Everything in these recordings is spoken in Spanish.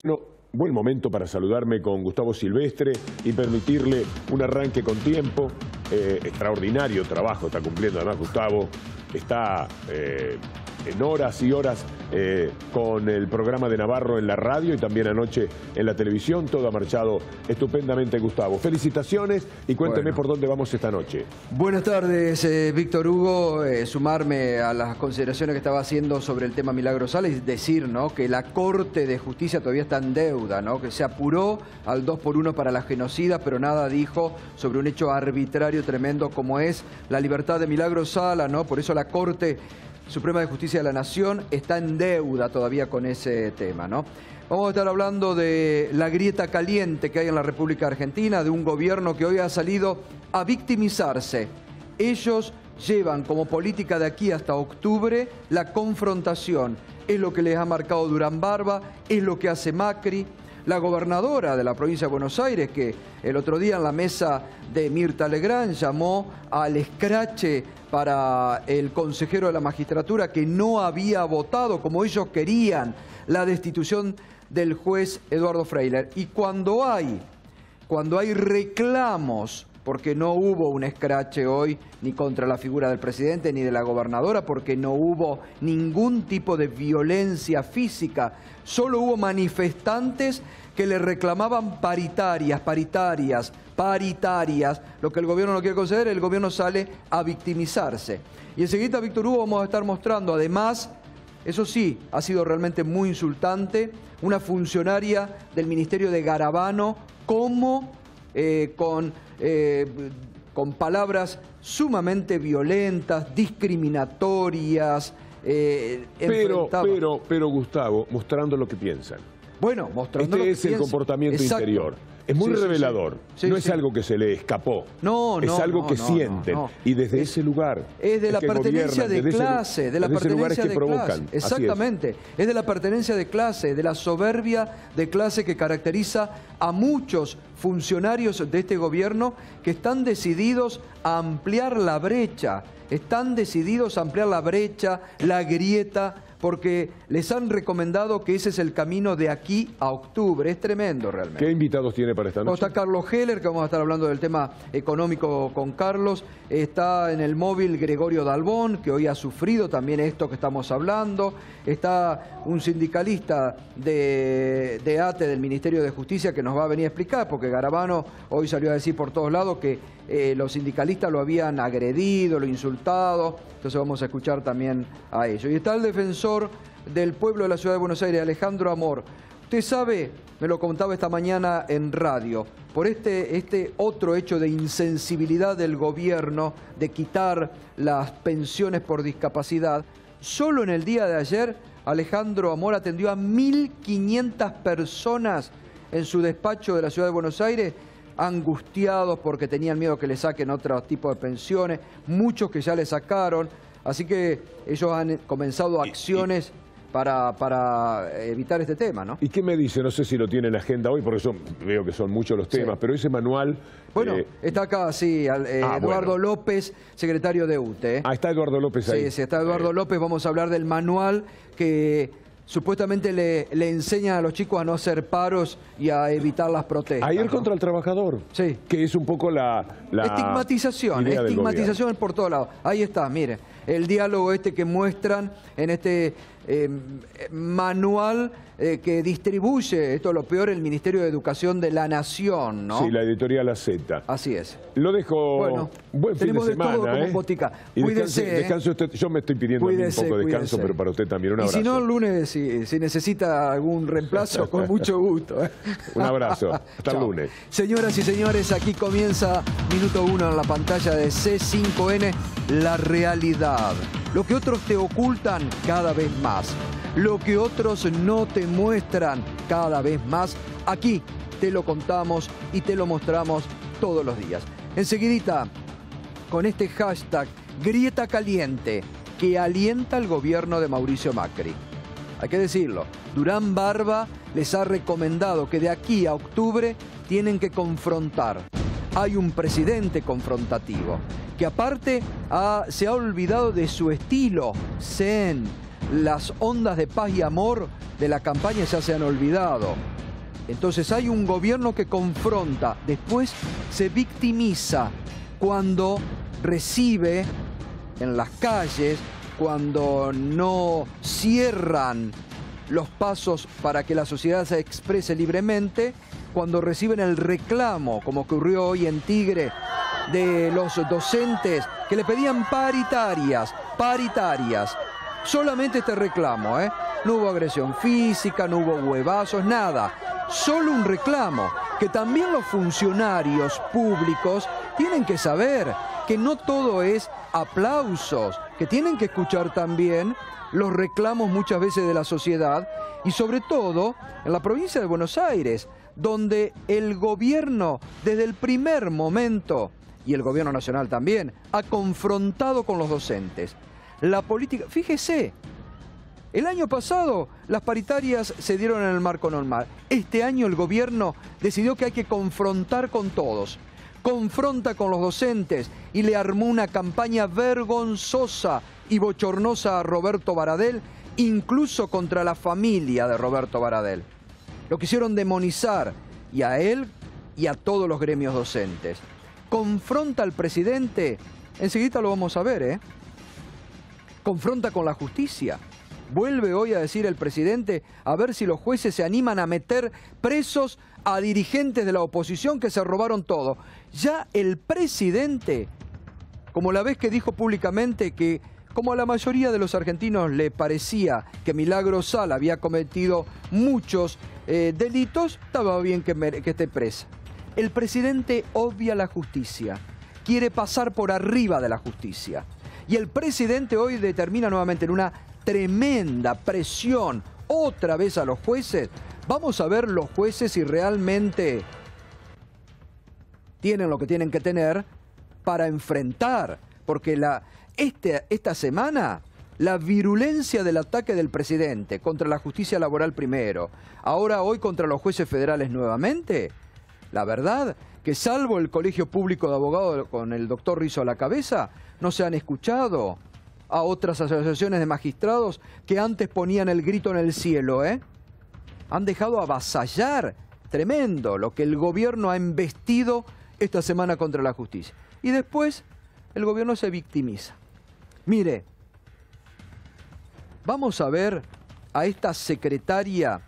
Bueno, buen momento para saludarme con Gustavo Silvestre y permitirle un arranque con tiempo. Extraordinario trabajo está cumpliendo además Gustavo. Está en horas y horas con el programa de Navarro en la radio y también anoche en la televisión. Todo ha marchado estupendamente, Gustavo. Felicitaciones y cuénteme por dónde vamos esta noche. Buenas tardes, Víctor Hugo. Sumarme a las consideraciones que estaba haciendo sobre el tema Milagro Sala y decir, ¿no?, que la Corte de Justicia todavía está en deuda, ¿no?, que se apuró al 2x1 para las genocidas, pero nada dijo sobre un hecho arbitrario tremendo como es la libertad de Milagro Sala, ¿no? Por eso la Corte Suprema de Justicia de la Nación está en deuda todavía con ese tema, ¿no? Vamos a estar hablando de la grieta caliente que hay en la República Argentina, de un gobierno que hoy ha salido a victimizarse. Ellos llevan como política de aquí hasta octubre la confrontación. Es lo que les ha marcado Durán Barba, es lo que hace Macri. La gobernadora de la provincia de Buenos Aires, que el otro día en la mesa de Mirta Legrand llamó al escrache para el consejero de la magistratura que no había votado como ellos querían la destitución del juez Eduardo Freyler. Y cuando hay reclamos, porque no hubo un escrache hoy ni contra la figura del presidente ni de la gobernadora, porque no hubo ningún tipo de violencia física, solo hubo manifestantes que le reclamaban paritarias, lo que el gobierno no quiere conceder, el gobierno sale a victimizarse. Y enseguida, Víctor Hugo, vamos a estar mostrando, además, eso sí, ha sido realmente muy insultante, una funcionaria del Ministerio de Garabano, como con palabras sumamente violentas, discriminatorias. Pero Gustavo, mostrando lo que piensan. Bueno, mostrando lo que Este es el comportamiento interior. Es muy revelador. No es algo que se le escapó. Es algo que sienten. Y desde ese lugar es de la pertenencia de clase, de la pertenencia de clase. Exactamente. Es de la pertenencia de clase, de la soberbia de clase que caracteriza a muchos funcionarios de este gobierno que están decididos a ampliar la brecha. Están decididos a ampliar la brecha, la grieta, porque les han recomendado que ese es el camino de aquí a octubre. Es tremendo realmente. ¿Qué invitados tiene para esta noche? Está Carlos Heller, que vamos a estar hablando del tema económico con Carlos. Está en el móvil Gregorio Dalbón, que hoy ha sufrido también esto que estamos hablando. Está un sindicalista de ATE, del Ministerio de Justicia, que nos va a venir a explicar, porque Garabano hoy salió a decir por todos lados que los sindicalistas lo habían agredido, lo insultado. Entonces vamos a escuchar también a ellos. Y está el defensor del pueblo de la Ciudad de Buenos Aires, Alejandro Amor. Usted sabe, me lo contaba esta mañana en radio, por este otro hecho de insensibilidad del gobierno, de quitar las pensiones por discapacidad, solo en el día de ayer Alejandro Amor atendió a 1.500 personas en su despacho de la Ciudad de Buenos Aires, angustiados porque tenían miedo que le saquen otro tipo de pensiones, muchos que ya le sacaron, así que ellos han comenzado acciones para evitar este tema, ¿no? ¿Y qué me dice? No sé si lo tiene en agenda hoy, porque yo veo que son muchos los temas, pero ese manual... Bueno, está acá, sí, Eduardo López, secretario de UTE. Está Eduardo López ahí. Sí, está Eduardo López. Vamos a hablar del manual que supuestamente le enseñan a los chicos a no hacer paros y a evitar las protestas. A ir contra el trabajador. Sí. Que es un poco la estigmatización por todos lados. Ahí está, mire, el diálogo que muestran en este manual que distribuye, esto es lo peor, el Ministerio de Educación de la Nación, ¿no? Sí, la editorial AZ. Así es. Lo dejo. Bueno, buen fin de semana, todo como botica. Y Cuídense. descanse usted. Yo me estoy pidiendo un poco de descanso, pero para usted también. Un abrazo. Y si no, el lunes, si necesita algún reemplazo, con mucho gusto. Un abrazo. Hasta el lunes. Señoras y señores, aquí comienza Minuto 1 en la pantalla de C5N, la realidad. Lo que otros te ocultan cada vez más. Lo que otros no te muestran cada vez más. Aquí te lo contamos y te lo mostramos todos los días. Enseguidita, con este hashtag Grieta Caliente, que alienta al gobierno de Mauricio Macri. Hay que decirlo, Durán Barba les ha recomendado que de aquí a octubre tienen que confrontar. Hay un presidente confrontativo, que aparte se ha olvidado de su estilo zen, las ondas de paz y amor de la campaña ya se han olvidado. Entonces hay un gobierno que confronta, después se victimiza cuando recibe en las calles, cuando no cierran los pasos para que la sociedad se exprese libremente, cuando reciben el reclamo, como ocurrió hoy en Tigre, de los docentes que le pedían paritarias. Solamente este reclamo, no hubo agresión física, no hubo huevazos, nada. Solo un reclamo, que también los funcionarios públicos tienen que saber que no todo es aplausos, que tienen que escuchar también los reclamos muchas veces de la sociedad y sobre todo en la provincia de Buenos Aires, donde el gobierno desde el primer momento, y el gobierno nacional también, ha confrontado con los docentes. La política, fíjese, el año pasado las paritarias se dieron en el marco normal. Este año el gobierno decidió que hay que confrontar con todos. Confronta con los docentes y le armó una campaña vergonzosa y bochornosa a Roberto Baradel, incluso contra la familia de Roberto Baradel. Lo quisieron demonizar, y a él y a todos los gremios docentes. Confronta al presidente, enseguida lo vamos a ver, confronta con la justicia. Vuelve hoy a decir el presidente a ver si los jueces se animan a meter presos a dirigentes de la oposición que se robaron todo. Ya el presidente, como la vez que dijo públicamente que, como a la mayoría de los argentinos le parecía que Milagros Sala había cometido muchos delitos, estaba bien que esté presa. El presidente obvia la justicia, quiere pasar por arriba de la justicia. Y el presidente hoy determina nuevamente en una tremenda presión otra vez a los jueces. Vamos a ver los jueces si realmente tienen lo que tienen que tener para enfrentar, porque esta semana la virulencia del ataque del presidente contra la justicia laboral primero, ahora hoy contra los jueces federales nuevamente, la verdad que salvo el Colegio Público de Abogados con el doctor Rizzo a la cabeza, no se han escuchado a otras asociaciones de magistrados que antes ponían el grito en el cielo, Han dejado avasallar, tremendo, lo que el gobierno ha embestido esta semana contra la justicia. Y después el gobierno se victimiza. Mire, vamos a ver a esta secretaria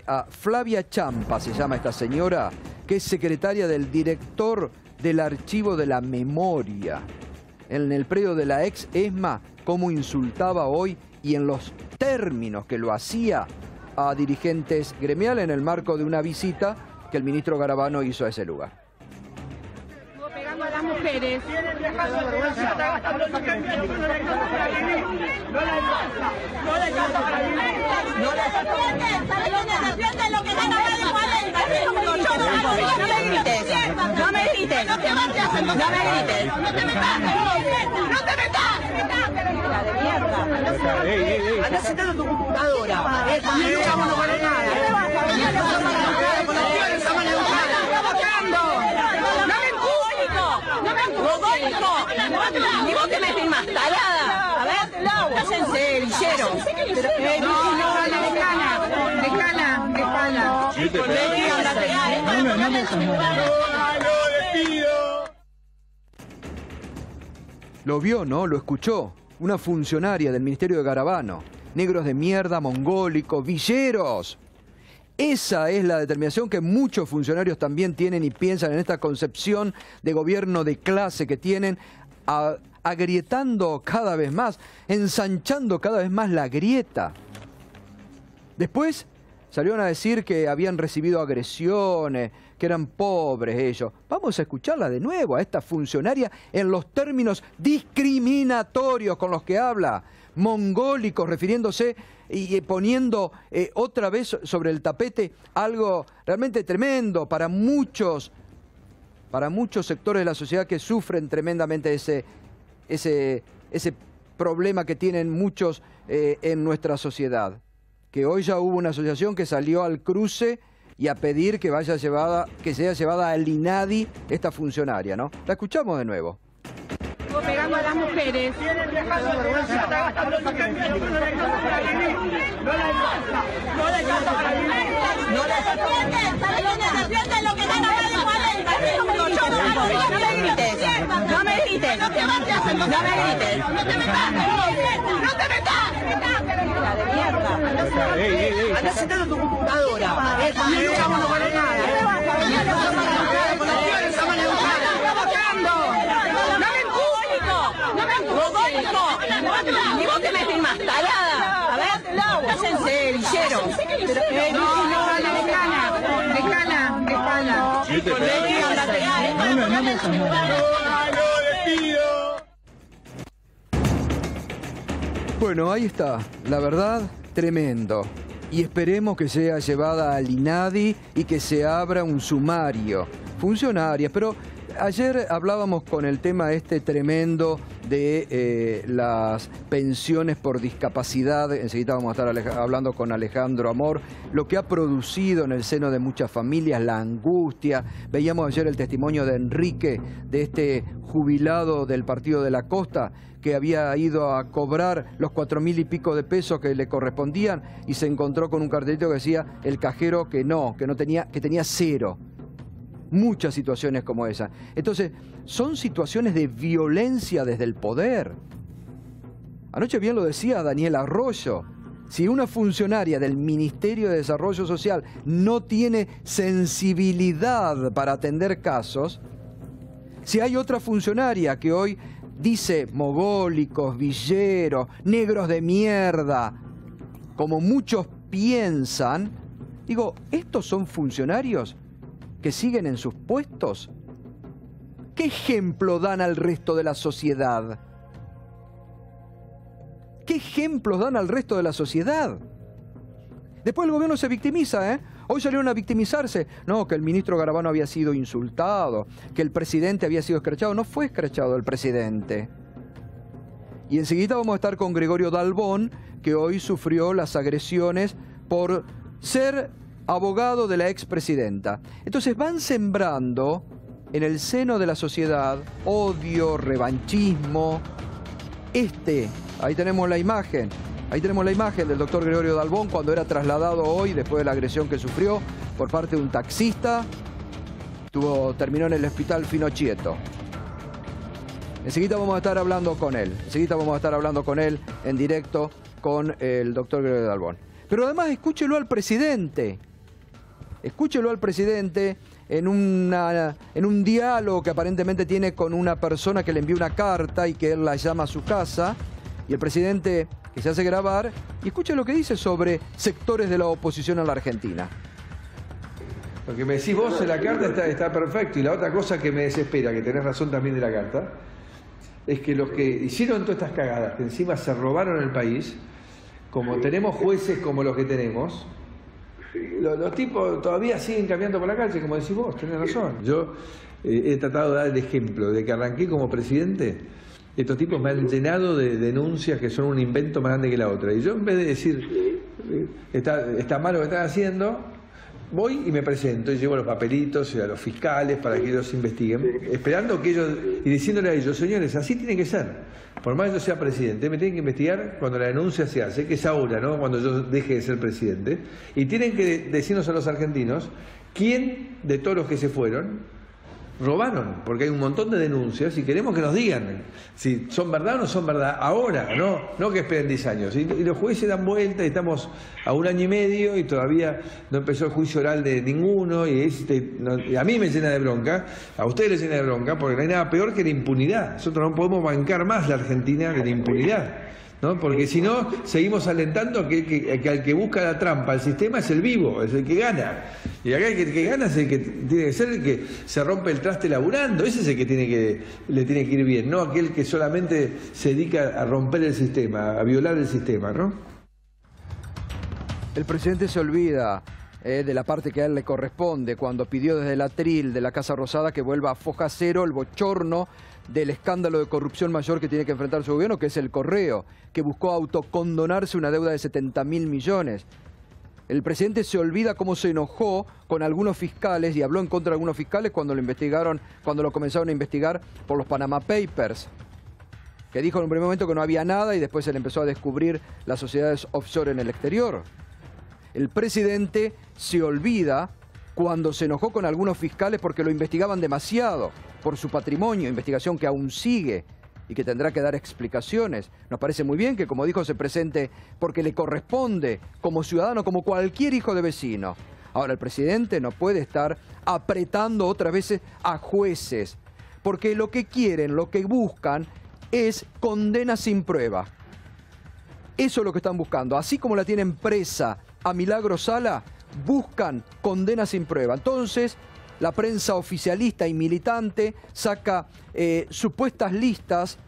a Flavia Champa, se llama esta señora, que es secretaria del director del Archivo de la Memoria, en el predio de la ex ESMA, cómo insultaba hoy y en los términos que lo hacía a dirigentes gremiales en el marco de una visita que el ministro Garabano hizo a ese lugar. Pegando a las mujeres. No me grites. No te metas. No te metas. De mierda. Andá sentado en tu computadora. No vamos a poner nada. Ni vos que me filmás, tarada. A ver, estás en cerillero. Lo vio, ¿no? Lo escuchó. Una funcionaria del Ministerio de Garabano. Negros de mierda, mongólicos, villeros. Esa es la determinación que muchos funcionarios también tienen y piensan en esta concepción de gobierno de clase que tienen, agrietando cada vez más, ensanchando cada vez más la grieta. Después salieron a decir que habían recibido agresiones, que eran pobres ellos. Vamos a escucharla de nuevo a esta funcionaria en los términos discriminatorios con los que habla, mongólicos, refiriéndose y poniendo otra vez sobre el tapete algo realmente tremendo para muchos sectores de la sociedad que sufren tremendamente ese problema que tienen muchos en nuestra sociedad. Que hoy ya hubo una asociación que salió al cruce y a pedir que sea llevada al INADI esta funcionaria, ¿no? La escuchamos de nuevo. pegando a las mujeres. No la defienden lo que gana más de 40. No me grites. No me grites. No me grites. No te metas. No te metas. La de mierda. Andá sentado en tu computadora. Conmigo no vale nada. Ni vos que me filmás, tarada. A ver, cállense, villero. Bueno, ahí está. La verdad, tremendo. Y esperemos que sea llevada al INADI y que se abra un sumario. Funcionarias, pero ayer hablábamos con el tema tremendo de las pensiones por discapacidad. Enseguida vamos a estar hablando con Alejandro Amor, lo que ha producido en el seno de muchas familias, la angustia. Veíamos ayer el testimonio de Enrique, de este jubilado del Partido de la Costa, que había ido a cobrar los 4.000 y pico de pesos que le correspondían y se encontró con un cartelito que decía el cajero que tenía, que tenía cero. Muchas situaciones como esa. Entonces, son situaciones de violencia desde el poder. Anoche bien lo decía Daniel Arroyo. Si una funcionaria del Ministerio de Desarrollo Social no tiene sensibilidad para atender casos, si hay otra funcionaria que hoy dice mogólicos, villeros, negros de mierda, como muchos piensan, digo, ¿estos son funcionarios que siguen en sus puestos? ¿Qué ejemplo dan al resto de la sociedad? ¿Qué ejemplos dan al resto de la sociedad? Después el gobierno se victimiza, ¿eh? Hoy salieron a victimizarse. No, que el ministro Garabano había sido insultado, que el presidente había sido escrachado. No fue escrachado el presidente. Y enseguida vamos a estar con Gregorio Dalbón, que hoy sufrió las agresiones por ser abogado de la expresidenta. Entonces van sembrando en el seno de la sociedad odio, revanchismo. Ahí tenemos la imagen. Ahí tenemos la imagen del doctor Gregorio Dalbón cuando era trasladado hoy después de la agresión que sufrió por parte de un taxista. Terminó en el hospital Finocchieto. Enseguida vamos a estar hablando con él. Enseguida vamos a estar hablando con él en directo con el doctor Gregorio Dalbón. Pero además escúchelo al presidente. Escúchelo al presidente en un diálogo que aparentemente tiene con una persona que le envió una carta y que él la llama a su casa. Y el presidente que se hace grabar, y escuche lo que dice sobre sectores de la oposición en la Argentina. Lo que me decís vos en la carta está perfecto, y la otra cosa que me desespera, que tenés razón también de la carta, es que los que hicieron todas estas cagadas, que encima se robaron el país, como tenemos jueces como los que tenemos, los tipos todavía siguen cambiando por la calle, como decís vos, tenés razón. Yo he tratado de dar el ejemplo de que arranqué como presidente. Estos tipos me han llenado de denuncias que son un invento más grande que la otra. Y yo, en vez de decir, está mal lo que están haciendo, voy y me presento y llevo los papelitos a los fiscales para que ellos investiguen, esperando que ellos, y diciéndole a ellos, señores, así tiene que ser. Por más que yo sea presidente, me tienen que investigar cuando la denuncia se hace, que es ahora, ¿no? Cuando yo deje de ser presidente. Y tienen que decirnos a los argentinos quién de todos los que se fueron robaron, porque hay un montón de denuncias y queremos que nos digan si son verdad o no son verdad ahora, no que esperen 10 años. Y los jueces dan vuelta y estamos a 1 año y medio y todavía no empezó el juicio oral de ninguno y a mí me llena de bronca, a ustedes les llena de bronca, porque no hay nada peor que la impunidad. Nosotros no podemos bancar más la Argentina de la impunidad, ¿no? Porque si no, seguimos alentando que al que busca la trampa al sistema es el vivo, es el que gana. Y acá el que gana es el que tiene que ser el que se rompe el traste laburando. Ese es el que le tiene que ir bien, no aquel que solamente se dedica a romper el sistema, a violar el sistema, ¿no? El presidente se olvida de la parte que a él le corresponde cuando pidió desde el atril de la Casa Rosada que vuelva a foja cero el bochorno del escándalo de corrupción mayor que tiene que enfrentar su gobierno, que es el Correo, que buscó autocondonarse una deuda de 70.000 millones. El presidente se olvida cómo se enojó con algunos fiscales y habló en contra de algunos fiscales cuando lo comenzaron a investigar por los Panama Papers. que dijo en un primer momento que no había nada y después se le empezó a descubrir las sociedades offshore en el exterior. El presidente se olvida cuando se enojó con algunos fiscales porque lo investigaban demasiado por su patrimonio, investigación que aún sigue y que tendrá que dar explicaciones. Nos parece muy bien que, como dijo, se presente porque le corresponde como ciudadano, como cualquier hijo de vecino. Ahora, el presidente no puede estar apretando otras veces a jueces, porque lo que quieren, lo que buscan es condena sin prueba. Eso es lo que están buscando. Así como la tienen presa a Milagro Sala, buscan condena sin prueba. Entonces, la prensa oficialista y militante saca supuestas listas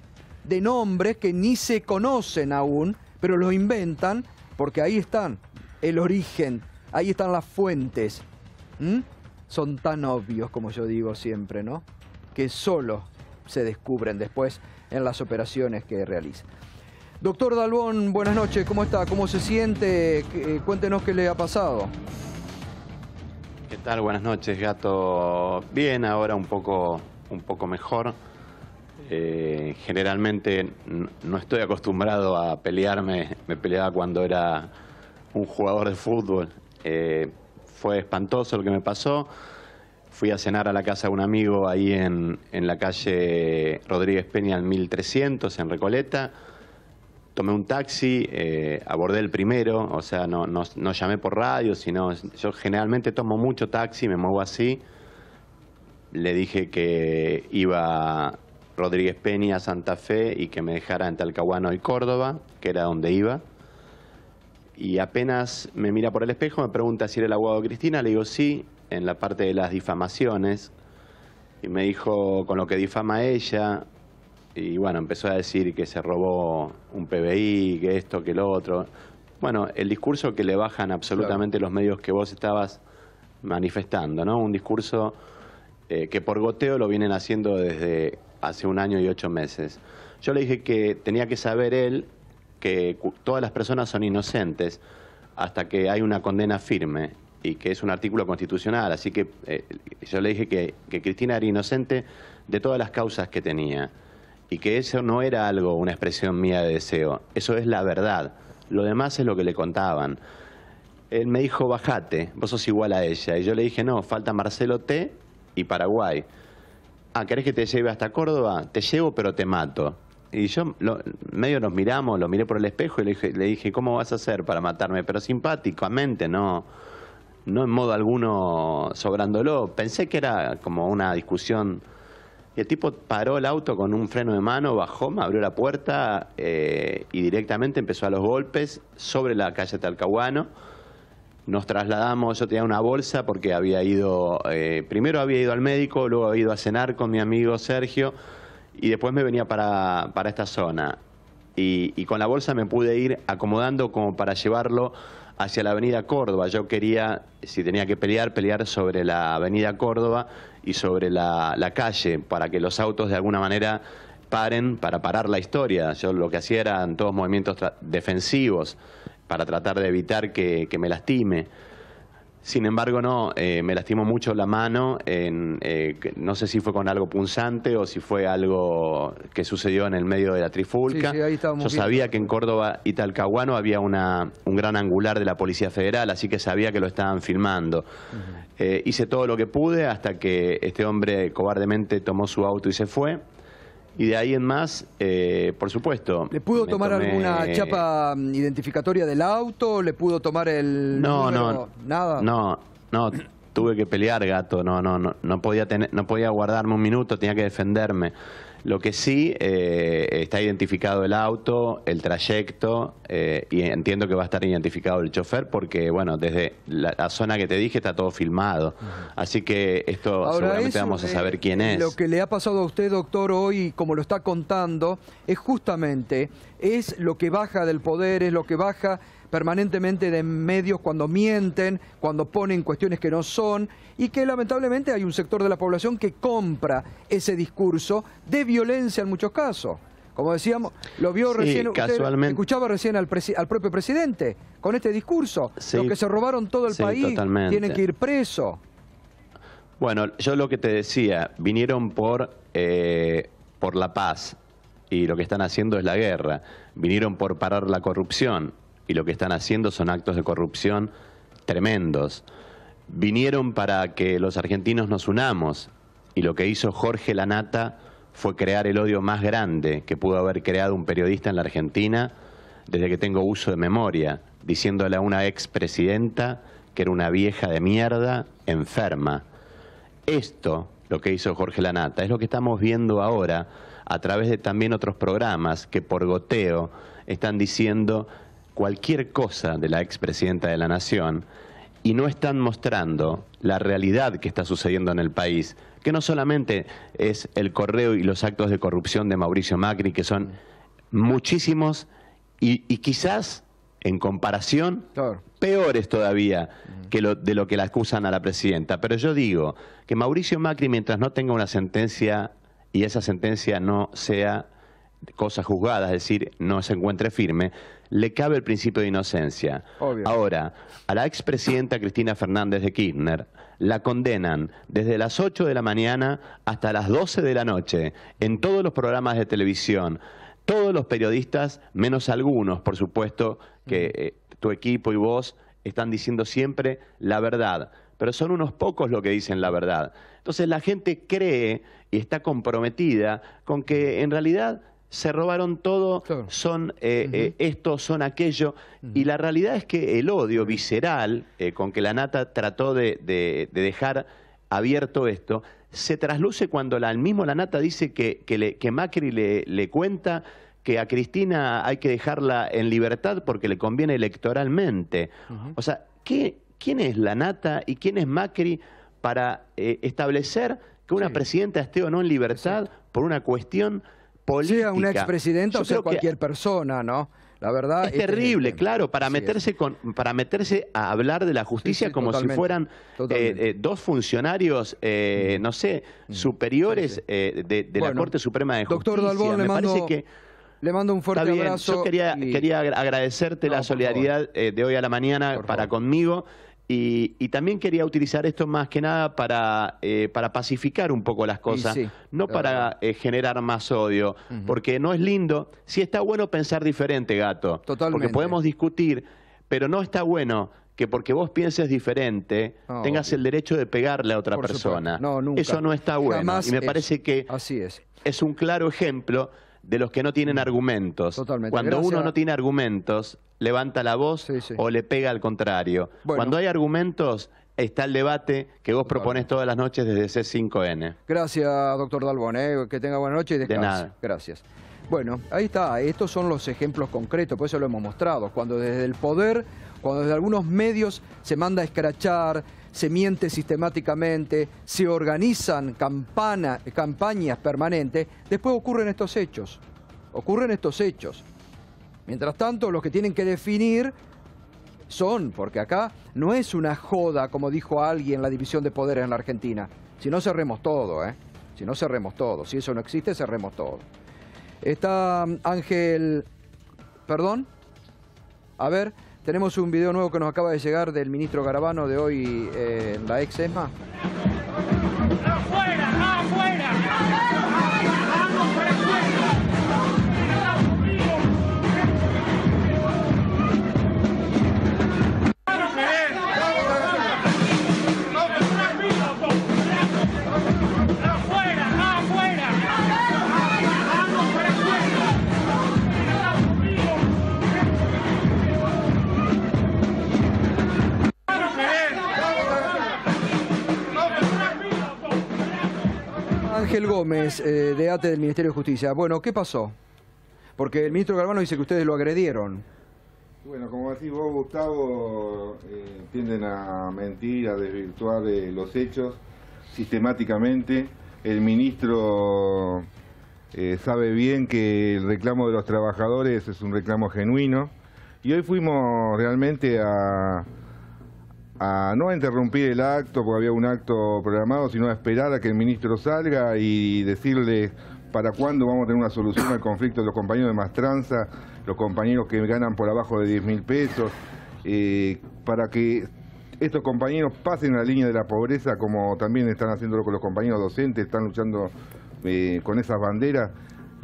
de nombres que ni se conocen aún, pero los inventan porque ahí están el origen, ahí están las fuentes. Son tan obvios, como yo digo siempre, ¿no? Que solo se descubren después en las operaciones que realiza. Doctor Dalbón, buenas noches, ¿cómo está? ¿Cómo se siente? Cuéntenos qué le ha pasado. ¿Qué tal? Buenas noches, Gato. Bien, ahora un poco mejor. Generalmente no estoy acostumbrado a pelearme. Me peleaba cuando era un jugador de fútbol. Fue espantoso lo que me pasó. Fui a cenar a la casa de un amigo ahí en la calle Rodríguez Peña, en 1300, en Recoleta. Tomé un taxi, abordé el primero, o sea, no llamé por radio, sino yo generalmente tomo mucho taxi, me muevo así. Le dije que iba a Rodríguez Peña, Santa Fe, y que me dejara en Talcahuano y Córdoba, que era donde iba. Y apenas me mira por el espejo, me pregunta si era el abogado de Cristina, le digo sí, en la parte de las difamaciones. Y me dijo con lo que difama a ella. Y bueno, empezó a decir que se robó un PBI, que esto, que lo otro. Bueno, el discurso que le bajan absolutamente los medios que vos estabas manifestando, ¿no? Un discurso que por goteo lo vienen haciendo desde hace 1 año y 8 meses. Yo le dije que tenía que saber él que todas las personas son inocentes hasta que hay una condena firme y que es un artículo constitucional. Así que yo le dije que Cristina era inocente de todas las causas que tenía. Y que eso no era algo, una expresión mía de deseo. Eso es la verdad. Lo demás es lo que le contaban. Él me dijo, bajate, vos sos igual a ella. Y yo le dije, no, falta Marcelo T. y Paraguay. Ah, ¿querés que te lleve hasta Córdoba? Te llevo, pero te mato. Y yo, medio nos miramos, lo miré por el espejo y le dije, ¿cómo vas a hacer para matarme? Pero simpáticamente, no en modo alguno sobrándolo. Pensé que era como una discusión. Y el tipo paró el auto con un freno de mano, bajó, me abrió la puerta y directamente empezó a los golpes sobre la calle Talcahuano. Nos trasladamos, yo tenía una bolsa porque había ido, primero había ido al médico, luego había ido a cenar con mi amigo Sergio y después me venía para esta zona. Y con la bolsa me pude ir acomodando como para llevarlo hacia la avenida Córdoba. Yo quería, si tenía que pelear sobre la avenida Córdoba y sobre la calle, para que los autos de alguna manera paren, para parar la historia. Yo lo que hacía eran todos movimientos defensivos para tratar de evitar que me lastime. Sin embargo, no, me lastimó mucho la mano, no sé si fue con algo punzante o si fue algo que sucedió en el medio de la trifulca. Sí, ahí yo sabía que en Córdoba y Talcahuano había un gran angular de la Policía Federal, así que sabía que lo estaban filmando. Hice todo lo que pude hasta que este hombre cobardemente tomó su auto y se fue. Y de ahí en más, por supuesto... ¿Le pudo tomar alguna chapa identificatoria del auto? ¿Le pudo tomar el número? ¿Nada? No, tuve que pelear, Gato. No podía guardarme un minuto, tenía que defenderme. Lo que sí, está identificado el auto, el trayecto, y entiendo que va a estar identificado el chofer porque, bueno, desde la zona que te dije está todo filmado. Así que esto ahora, seguramente vamos a saber quién es. Lo que le ha pasado a usted, doctor, hoy, como lo está contando, es justamente lo que baja del poder, es lo que baja permanentemente de medios cuando mienten, cuando ponen cuestiones que no son, y que lamentablemente hay un sector de la población que compra ese discurso de violencia en muchos casos. Como decíamos, lo vio recién, usted escuchaba recién al propio presidente con este discurso. Sí, los que se robaron todo el país tienen que ir presos. Bueno, yo lo que te decía, vinieron por la paz. y lo que están haciendo es la guerra. Vinieron por parar la corrupción y lo que están haciendo son actos de corrupción tremendos. Vinieron para que los argentinos nos unamos y lo que hizo Jorge Lanata fue crear el odio más grande que pudo haber creado un periodista en la Argentina desde que tengo uso de memoria, diciéndole a una expresidenta que era una vieja de mierda enferma. Esto, lo que hizo Jorge Lanata, es lo que estamos viendo ahora a través de también otros programas que por goteo están diciendo cualquier cosa de la expresidenta de la Nación y no están mostrando la realidad que está sucediendo en el país, que no solamente es el correo y los actos de corrupción de Mauricio Macri, que son muchísimos y quizás en comparación peores todavía que de lo que la acusan a la presidenta. Pero yo digo que Mauricio Macri, mientras no tenga una sentencia y esa sentencia no sea cosa juzgada, es decir, no se encuentre firme, le cabe el principio de inocencia. Obvio. Ahora, a la expresidenta Cristina Fernández de Kirchner la condenan desde las 8 de la mañana hasta las 12 de la noche en todos los programas de televisión. Todos los periodistas, menos algunos, por supuesto, que tu equipo y vos están diciendo siempre la verdad, pero son unos pocos los que dicen la verdad. Entonces la gente cree y está comprometida con que en realidad se robaron todo, son esto, son aquello, y la realidad es que el odio visceral con que Lanata trató de dejar abierto esto, se trasluce cuando mismo Lanata dice que Macri le cuenta que a Cristina hay que dejarla en libertad porque le conviene electoralmente. O sea, ¿quién es Lanata y quién es Macri para establecer que una presidenta esté o no en libertad por una cuestión política? Sea una expresidenta o sea cualquier persona, ¿no? La verdad es terrible, claro, para meterse a hablar de la justicia como si fueran dos funcionarios, no sé, superiores de la Corte Suprema de Justicia. Doctor Dalbón, le mando un fuerte abrazo. Yo quería agradecerte la solidaridad de hoy a la mañana para conmigo. Y también quería utilizar esto más que nada para pacificar un poco las cosas, no para generar más odio, porque no es lindo. Sí está bueno pensar diferente, Gato, porque podemos discutir, pero no está bueno que porque vos pienses diferente tengas el derecho de pegarle a otra persona. No, nunca. Eso no está bueno. Jamás. Y me parece que es un claro ejemplo de los que no tienen argumentos. Cuando uno no tiene argumentos, levanta la voz o le pega al contrario. Cuando hay argumentos, está el debate que vos proponés todas las noches desde C5N. Gracias, doctor Dalbón. Que tenga buena noche y descanse. De nada. Gracias. Bueno, ahí está. Estos son los ejemplos concretos, por eso lo hemos mostrado. Cuando desde el poder, cuando desde algunos medios se manda a escrachar, se miente sistemáticamente, se organizan campañas permanentes, después ocurren estos hechos. Ocurren estos hechos. Mientras tanto, los que tienen que definir son, porque acá no es una joda, como dijo alguien, la división de poderes en la Argentina. Si no, cerremos todo, ¿eh? Si no, cerremos todo. Si eso no existe, cerremos todo. Está Ángel... ¿Perdón? A ver, tenemos un video nuevo que nos acaba de llegar del ministro Garabano de hoy en la ex ESMA. ¡Afuera! ¡Afuera! Ángel Gómez, de ATE del Ministerio de Justicia. Bueno, ¿qué pasó? Porque el ministro Garabano dice que ustedes lo agredieron. Bueno, como decís vos, Gustavo, tienden a mentir, a desvirtuar los hechos sistemáticamente. El ministro sabe bien que el reclamo de los trabajadores es un reclamo genuino. Y hoy fuimos realmente no a interrumpir el acto, porque había un acto programado, sino a esperar a que el ministro salga y decirle para cuándo vamos a tener una solución al conflicto de los compañeros de Mastranza, los compañeros que ganan por abajo de 10.000 pesos, para que estos compañeros pasen a la línea de la pobreza, como también están haciéndolo con los compañeros docentes, están luchando con esas banderas.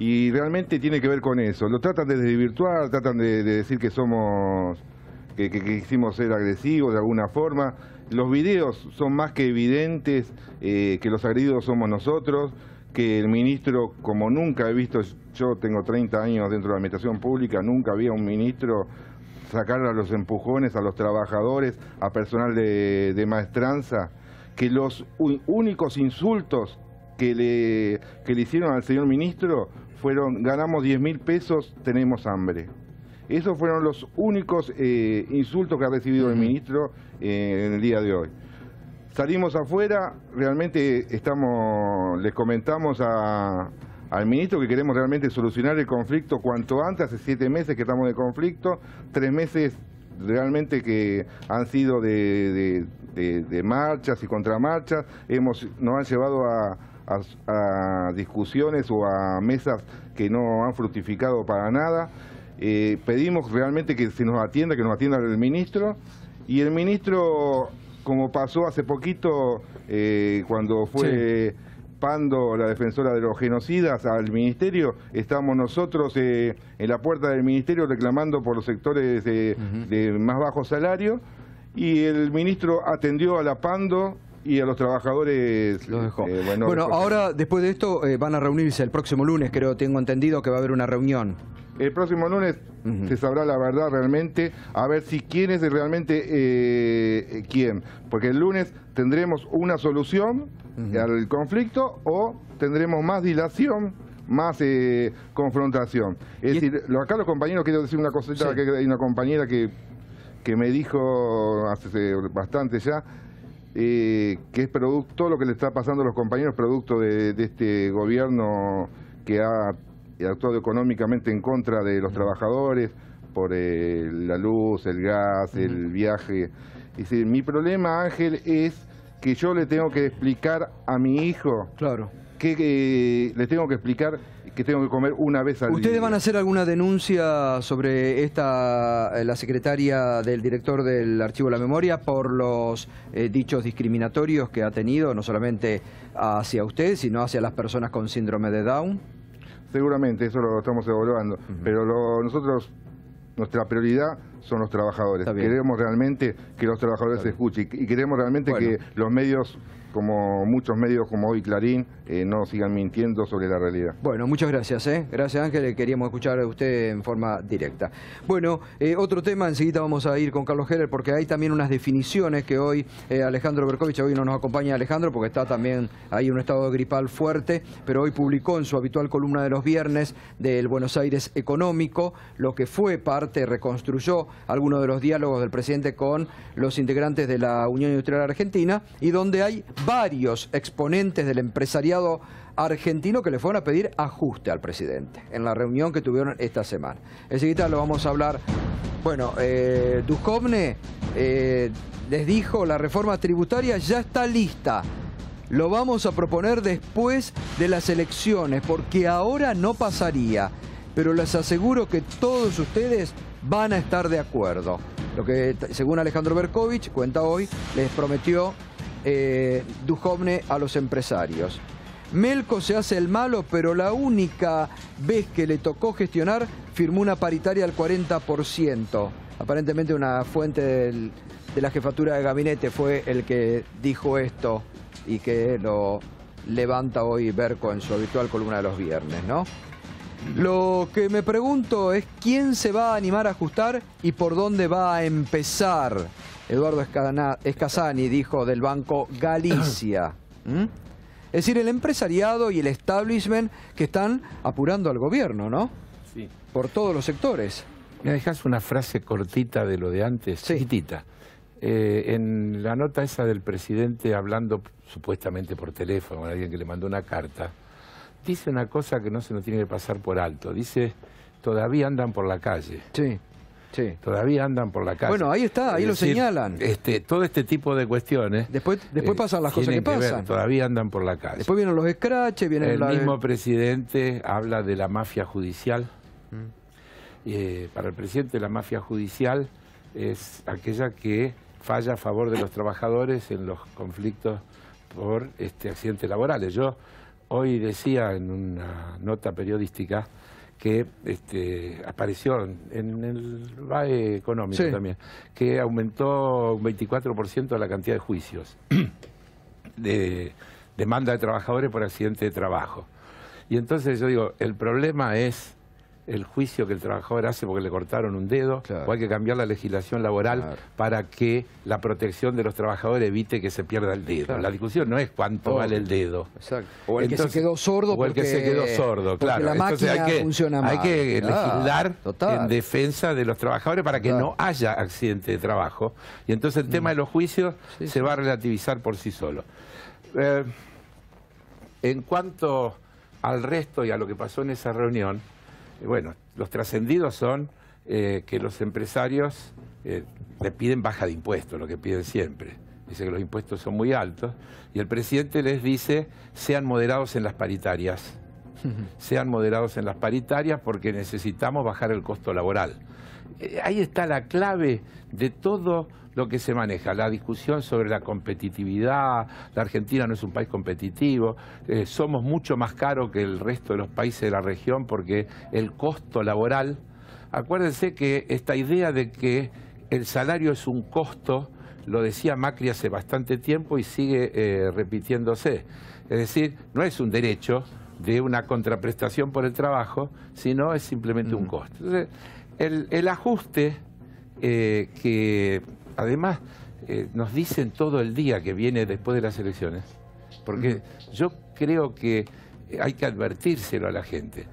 Y realmente tiene que ver con eso. Lo tratan de desvirtuar, tratan de decir que somos, que quisimos ser agresivos de alguna forma. Los videos son más que evidentes que los agredidos somos nosotros, que el ministro, como nunca he visto, yo tengo 30 años dentro de la administración pública, nunca había un ministro sacar a los empujones a los trabajadores, a personal de maestranza, que los únicos insultos que le hicieron al señor ministro fueron: ganamos 10.000 pesos, tenemos hambre. Esos fueron los únicos insultos que ha recibido el ministro en el día de hoy. Salimos afuera, realmente les comentamos al ministro que queremos realmente solucionar el conflicto cuanto antes. Hace 7 meses que estamos de conflicto, 3 meses realmente que han sido de marchas y contramarchas. Nos han llevado a discusiones o a mesas que no han fructificado para nada. Pedimos realmente que se nos atienda, que nos atienda el ministro, y el ministro, como pasó hace poquito cuando fue Pando, la defensora de los genocidas, al ministerio, estamos nosotros en la puerta del ministerio reclamando por los sectores de más bajo salario, y el ministro atendió a la Pando y a los trabajadores. Los dejó. Bueno, ahora después de esto van a reunirse el próximo lunes, tengo entendido que va a haber una reunión. El próximo lunes se sabrá la verdad realmente, a ver si quién es realmente quién. Porque el lunes tendremos una solución al conflicto o tendremos más dilación, más confrontación. Es decir, acá los compañeros, quiero decir una cosita, que hay una compañera que me dijo hace bastante ya, que es producto, todo lo que le está pasando a los compañeros, producto de este gobierno que ha actuado económicamente en contra de los trabajadores por la luz, el gas, el viaje. Dice, mi problema, Ángel, es que yo le tengo que explicar a mi hijo, que le tengo que explicar que tengo que comer una vez al día. ¿Ustedes van a hacer alguna denuncia sobre la secretaria del director del Archivo de la Memoria por los dichos discriminatorios que ha tenido, no solamente hacia usted, sino hacia las personas con síndrome de Down? Seguramente, eso lo estamos evaluando, pero nosotros, nuestra prioridad son los trabajadores. Queremos realmente que los trabajadores se escuchen y queremos realmente que los medios, como muchos medios como hoy Clarín, no sigan mintiendo sobre la realidad. Bueno, muchas gracias. Gracias, Ángel. Queríamos escuchar a usted en forma directa. Bueno, otro tema, enseguida vamos a ir con Carlos Heller, porque hay también unas definiciones que hoy Alejandro Berkovich, hoy no nos acompaña Alejandro porque está también ahí en un estado gripal fuerte, pero hoy publicó en su habitual columna de los viernes del Buenos Aires Económico lo que fue parte, reconstruyó algunos de los diálogos del presidente con los integrantes de la Unión Industrial Argentina, y donde hay varios exponentes del empresariado argentino que le fueron a pedir ajuste al presidente en la reunión que tuvieron esta semana. Enseguida lo vamos a hablar. Bueno, Duhovne les dijo, la reforma tributaria ya está lista. Lo vamos a proponer después de las elecciones, porque ahora no pasaría. Pero les aseguro que todos ustedes van a estar de acuerdo. Lo que, según Alejandro Berkovich, cuenta hoy, les prometió Duhovne a los empresarios. Melco se hace el malo, pero la única vez que le tocó gestionar firmó una paritaria al 40%. Aparentemente una fuente de la jefatura de gabinete fue el que dijo esto y que lo levanta hoy Berco en su habitual columna de los viernes, ¿no? Lo que me pregunto es quién se va a animar a ajustar y por dónde va a empezar. Eduardo Escasani dijo del Banco Galicia. Es decir, el empresariado y el establishment que están apurando al gobierno, ¿no? Sí. Por todos los sectores. ¿Me dejas una frase cortita de lo de antes? Sí. Chiquitita. En la nota esa del presidente hablando supuestamente por teléfono con alguien que le mandó una carta, dice una cosa que no se nos tiene que pasar por alto. Dice, todavía andan por la calle. Sí. Sí. Todavía andan por la calle. Bueno, ahí está, ahí lo señalan. Todo este tipo de cuestiones. Después pasan las cosas que pasan. Todavía andan por la calle. Después vienen los scratches, viene el mismo presidente habla de la mafia judicial. Para el presidente la mafia judicial es aquella que falla a favor de los trabajadores en los conflictos por accidentes laborales. Yo hoy decía en una nota periodística que apareció en el BAE económico también, que aumentó un 24% la cantidad de juicios de demanda de trabajadores por accidente de trabajo. Y entonces yo digo, el problema es el juicio que el trabajador hace porque le cortaron un dedo, o hay que cambiar la legislación laboral para que la protección de los trabajadores evite que se pierda el dedo. La discusión no es cuánto vale el dedo. O el que se quedó sordo. O el que se quedó sordo, claro. La máquina funciona mal. Hay que legislar en defensa de los trabajadores para que no haya accidente de trabajo. Y entonces el tema de los juicios se va a relativizar por sí solo. En cuanto al resto y a lo que pasó en esa reunión, bueno, los trascendidos son que los empresarios le piden baja de impuestos, lo que piden siempre. Dice que los impuestos son muy altos y el presidente les dice sean moderados en las paritarias. Sean moderados en las paritarias porque necesitamos bajar el costo laboral. Ahí está la clave de todo lo que se maneja, la discusión sobre la competitividad. La Argentina no es un país competitivo, somos mucho más caros que el resto de los países de la región porque el costo laboral, acuérdense que esta idea de que el salario es un costo, lo decía Macri hace bastante tiempo y sigue repitiéndose. Es decir, no es un derecho de una contraprestación por el trabajo, sino es simplemente un costo. Entonces, el ajuste que además nos dicen todo el día que viene después de las elecciones, porque yo creo que hay que advertírselo a la gente.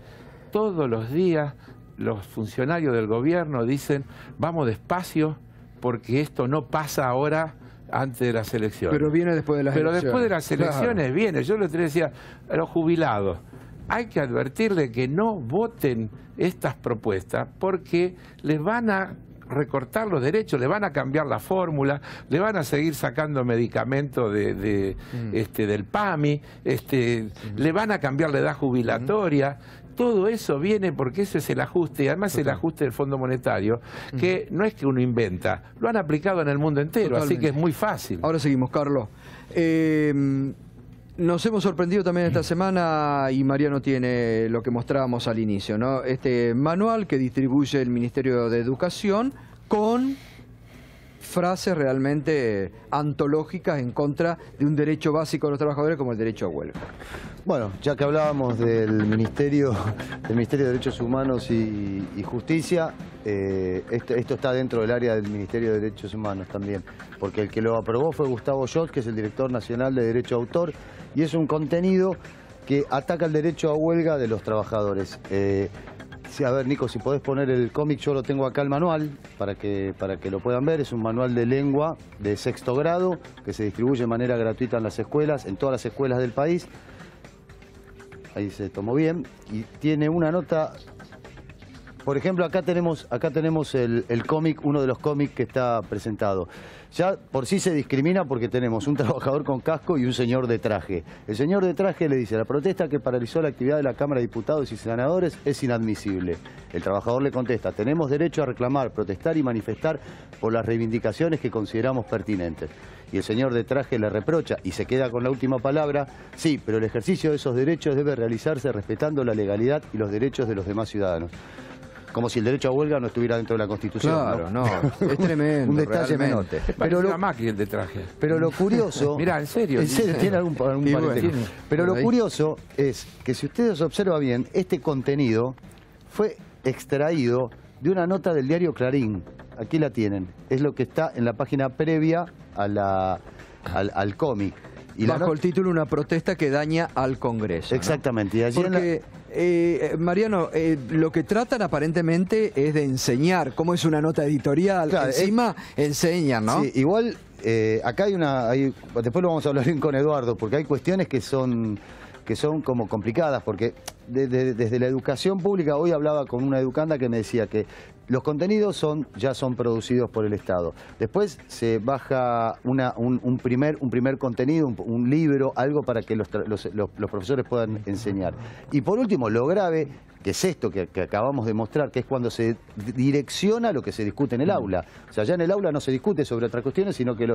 Todos los días los funcionarios del gobierno dicen vamos despacio porque esto no pasa ahora antes de las elecciones. Pero viene después de las elecciones. Pero después de las elecciones viene. Yo lo decía a los jubilados, hay que advertirle que no voten estas propuestas porque les van a recortar los derechos, le van a cambiar la fórmula, le van a seguir sacando medicamentos del PAMI, le van a cambiar la edad jubilatoria. Todo eso viene porque ese es el ajuste, y además el ajuste del Fondo Monetario, que no es que uno inventa, lo han aplicado en el mundo entero, así que es muy fácil. Ahora seguimos, Carlos. Nos hemos sorprendido también esta semana, y Mariano tiene lo que mostrábamos al inicio, ¿no? Este manual que distribuye el Ministerio de Educación con frases realmente antológicas en contra de un derecho básico de los trabajadores como el derecho a huelga. Bueno, ya que hablábamos del Ministerio de Derechos Humanos y Justicia, esto está dentro del área del Ministerio de Derechos Humanos también, porque el que lo aprobó fue Gustavo Scholz, que es el director nacional de Derecho a Autor, y es un contenido que ataca el derecho a huelga de los trabajadores. A ver, Nico, si podés poner el cómic, yo lo tengo acá el manual para que lo puedan ver. Es un manual de lengua de 6º grado que se distribuye de manera gratuita en las escuelas, en todas las escuelas del país. Ahí se tomó bien. Y tiene una nota. Por ejemplo, acá tenemos el cómic, uno de los cómics que está presentado. Ya por sí se discrimina porque tenemos un trabajador con casco y un señor de traje. El señor de traje le dice: la protesta que paralizó la actividad de la Cámara de Diputados y Senadores es inadmisible. El trabajador le contesta: tenemos derecho a reclamar, protestar y manifestar por las reivindicaciones que consideramos pertinentes. Y el señor de traje le reprocha, y se queda con la última palabra: sí, pero el ejercicio de esos derechos debe realizarse respetando la legalidad y los derechos de los demás ciudadanos. Como si el derecho a huelga no estuviera dentro de la Constitución. Claro, no, es tremendo. Un detalle menote. Pero lo Macri el de traje. Pero lo curioso... Mirá, en serio. Tiene algún parentesco. Pero lo curioso es que si ustedes observan bien, este contenido fue extraído de una nota del diario Clarín. Aquí la tienen. Es lo que está en la página previa a al cómic. Y bajo el título Una protesta que daña al Congreso. Exactamente. ¿No? Y allí porque, Mariano, lo que tratan aparentemente es de enseñar. ¿Cómo es una nota editorial? Claro, encima enseñan, ¿no? Sí, igual acá después lo vamos a hablar bien con Eduardo, porque hay cuestiones que son como complicadas, porque desde la educación pública, hoy hablaba con una educanda que me decía que los contenidos ya son producidos por el Estado. Después se baja un primer contenido, un libro, algo para que los profesores puedan enseñar. Y por último, lo grave, que es esto que acabamos de mostrar, que es cuando se direcciona lo que se discute en el aula. O sea, ya en el aula no se discute sobre otras cuestiones, sino que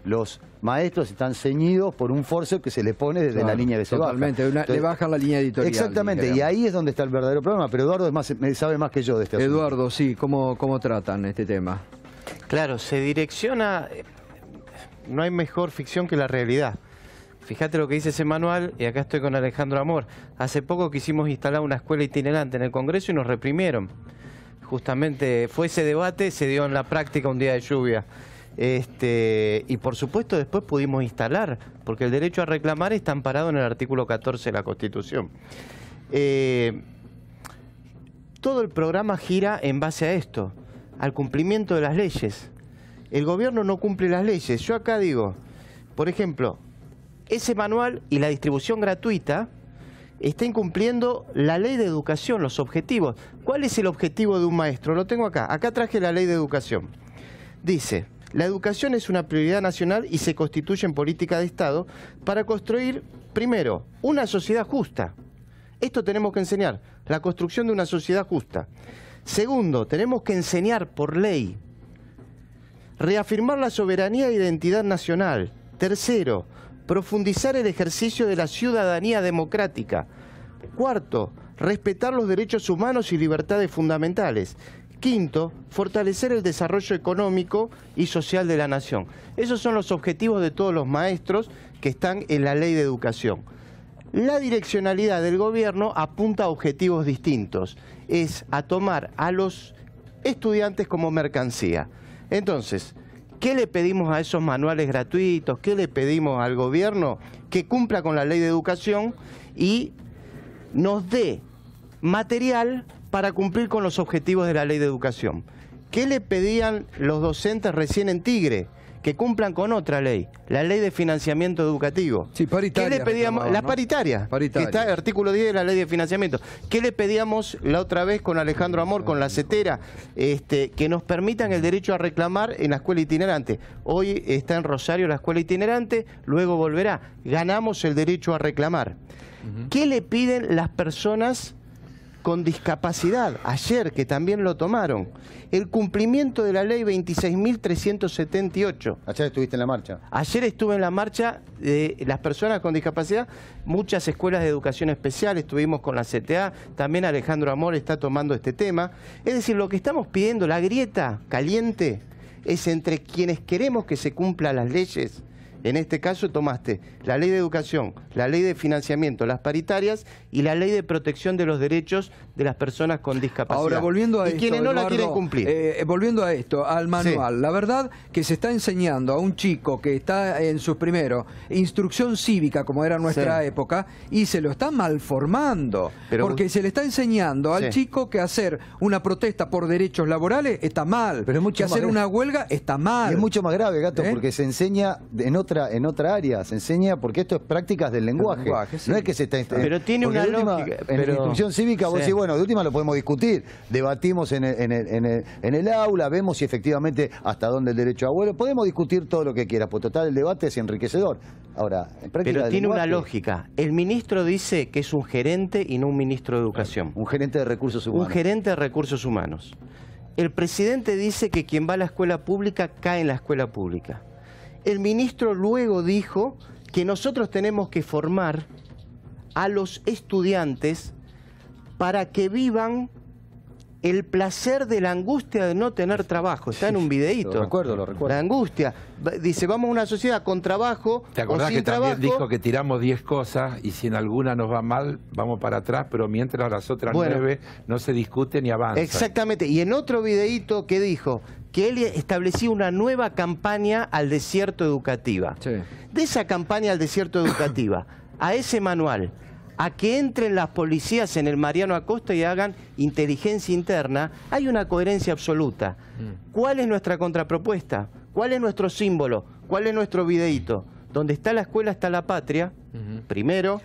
los maestros están ceñidos por un forceps que se le pone desde la línea que se baja. Totalmente, le bajan la línea editorial. Exactamente, y ahí es donde está el verdadero problema. Pero Eduardo sabe más que yo de este asunto. Eduardo, sí, ¿cómo tratan este tema? Claro, se direcciona, no hay mejor ficción que la realidad. Fíjate lo que dice ese manual, y acá estoy con Alejandro Amor. Hace poco quisimos instalar una escuela itinerante en el Congreso y nos reprimieron. Justamente fue ese debate, se dio en la práctica un día de lluvia. Y por supuesto después pudimos instalar, porque el derecho a reclamar está amparado en el artículo 14 de la Constitución. Todo el programa gira en base a esto, al cumplimiento de las leyes. El gobierno no cumple las leyes. Yo acá digo, por ejemplo, ese manual y la distribución gratuita está incumpliendo la ley de educación, los objetivos. ¿Cuál es el objetivo de un maestro? Lo tengo acá. Acá traje la ley de educación. Dice, la educación es una prioridad nacional y se constituye en política de Estado para construir, primero, una sociedad justa. Esto tenemos que enseñar, la construcción de una sociedad justa. Segundo, tenemos que enseñar por ley, reafirmar la soberanía e identidad nacional. Tercero, profundizar el ejercicio de la ciudadanía democrática. Cuarto, respetar los derechos humanos y libertades fundamentales. Quinto, fortalecer el desarrollo económico y social de la nación. Esos son los objetivos de todos los maestros que están en la ley de educación. La direccionalidad del gobierno apunta a objetivos distintos. Es a tomar a los estudiantes como mercancía. Entonces, ¿qué le pedimos a esos manuales gratuitos? ¿Qué le pedimos al gobierno? Que cumpla con la ley de educación y nos dé material para cumplir con los objetivos de la ley de educación. ¿Qué le pedían los docentes recién en Tigre? Que cumplan con otra ley, la ley de financiamiento educativo. Sí, paritaria. ¿Qué le pedíamos? La paritaria, que está en el artículo 10 de la ley de financiamiento. ¿Qué le pedíamos la otra vez con Alejandro Amor, con la CETERA? Que nos permitan el derecho a reclamar en la escuela itinerante. Hoy está en Rosario la escuela itinerante, luego volverá. Ganamos el derecho a reclamar. ¿Qué le piden las personas con discapacidad? Ayer, que también lo tomaron. El cumplimiento de la ley 26.378. Ayer estuviste en la marcha. Ayer estuve en la marcha de las personas con discapacidad, muchas escuelas de educación especial, estuvimos con la CTA, también Alejandro Amor está tomando este tema. Es decir, lo que estamos pidiendo, la grieta caliente, es entre quienes queremos que se cumplan las leyes. En este caso tomaste la ley de educación, la ley de financiamiento, las paritarias y la ley de protección de los derechos de las personas con discapacidad. Ahora, volviendo a y esto, quienes no Eduardo, la quieren cumplir. Volviendo a esto, al manual, sí. La verdad que se está enseñando a un chico que está en sus primeros, instrucción cívica, como era nuestra época, y se lo está malformando. Porque se le está enseñando al chico que hacer una protesta por derechos laborales está mal, que hacer una huelga está mal. Y es mucho más grave, Gato, porque se enseña en otra área, se enseña porque esto es prácticas del lenguaje. No es que se está... Pero tiene una lógica. En la instrucción cívica vos decís, bueno, de última lo podemos discutir, debatimos en el aula, vemos si efectivamente hasta dónde el derecho a huelga, podemos discutir todo lo que quieras, pues total el debate es enriquecedor. Ahora, en práctica pero tiene lenguaje, una lógica. El ministro dice que es un gerente y no un ministro de educación. Un gerente de recursos humanos. Un gerente de recursos humanos. El presidente dice que quien va a la escuela pública cae en la escuela pública. El ministro luego dijo que nosotros tenemos que formar a los estudiantes para que vivan el placer de la angustia de no tener trabajo. Está en un videíto. Lo recuerdo. La angustia. Dice, vamos a una sociedad con trabajo. ¿Te acordás que también dijo que tiramos 10 cosas y si en alguna nos va mal, vamos para atrás, pero mientras las otras 9 no se discuten ni avanzan? Exactamente. Y en otro videíto que dijo que él establecía una nueva campaña al desierto educativa. De esa campaña al desierto educativa, a ese manual, a que entren las policías en el Mariano Acosta y hagan inteligencia interna, hay una coherencia absoluta. ¿Cuál es nuestra contrapropuesta? ¿Cuál es nuestro símbolo? ¿Cuál es nuestro videíto? Donde está la escuela está la patria, primero,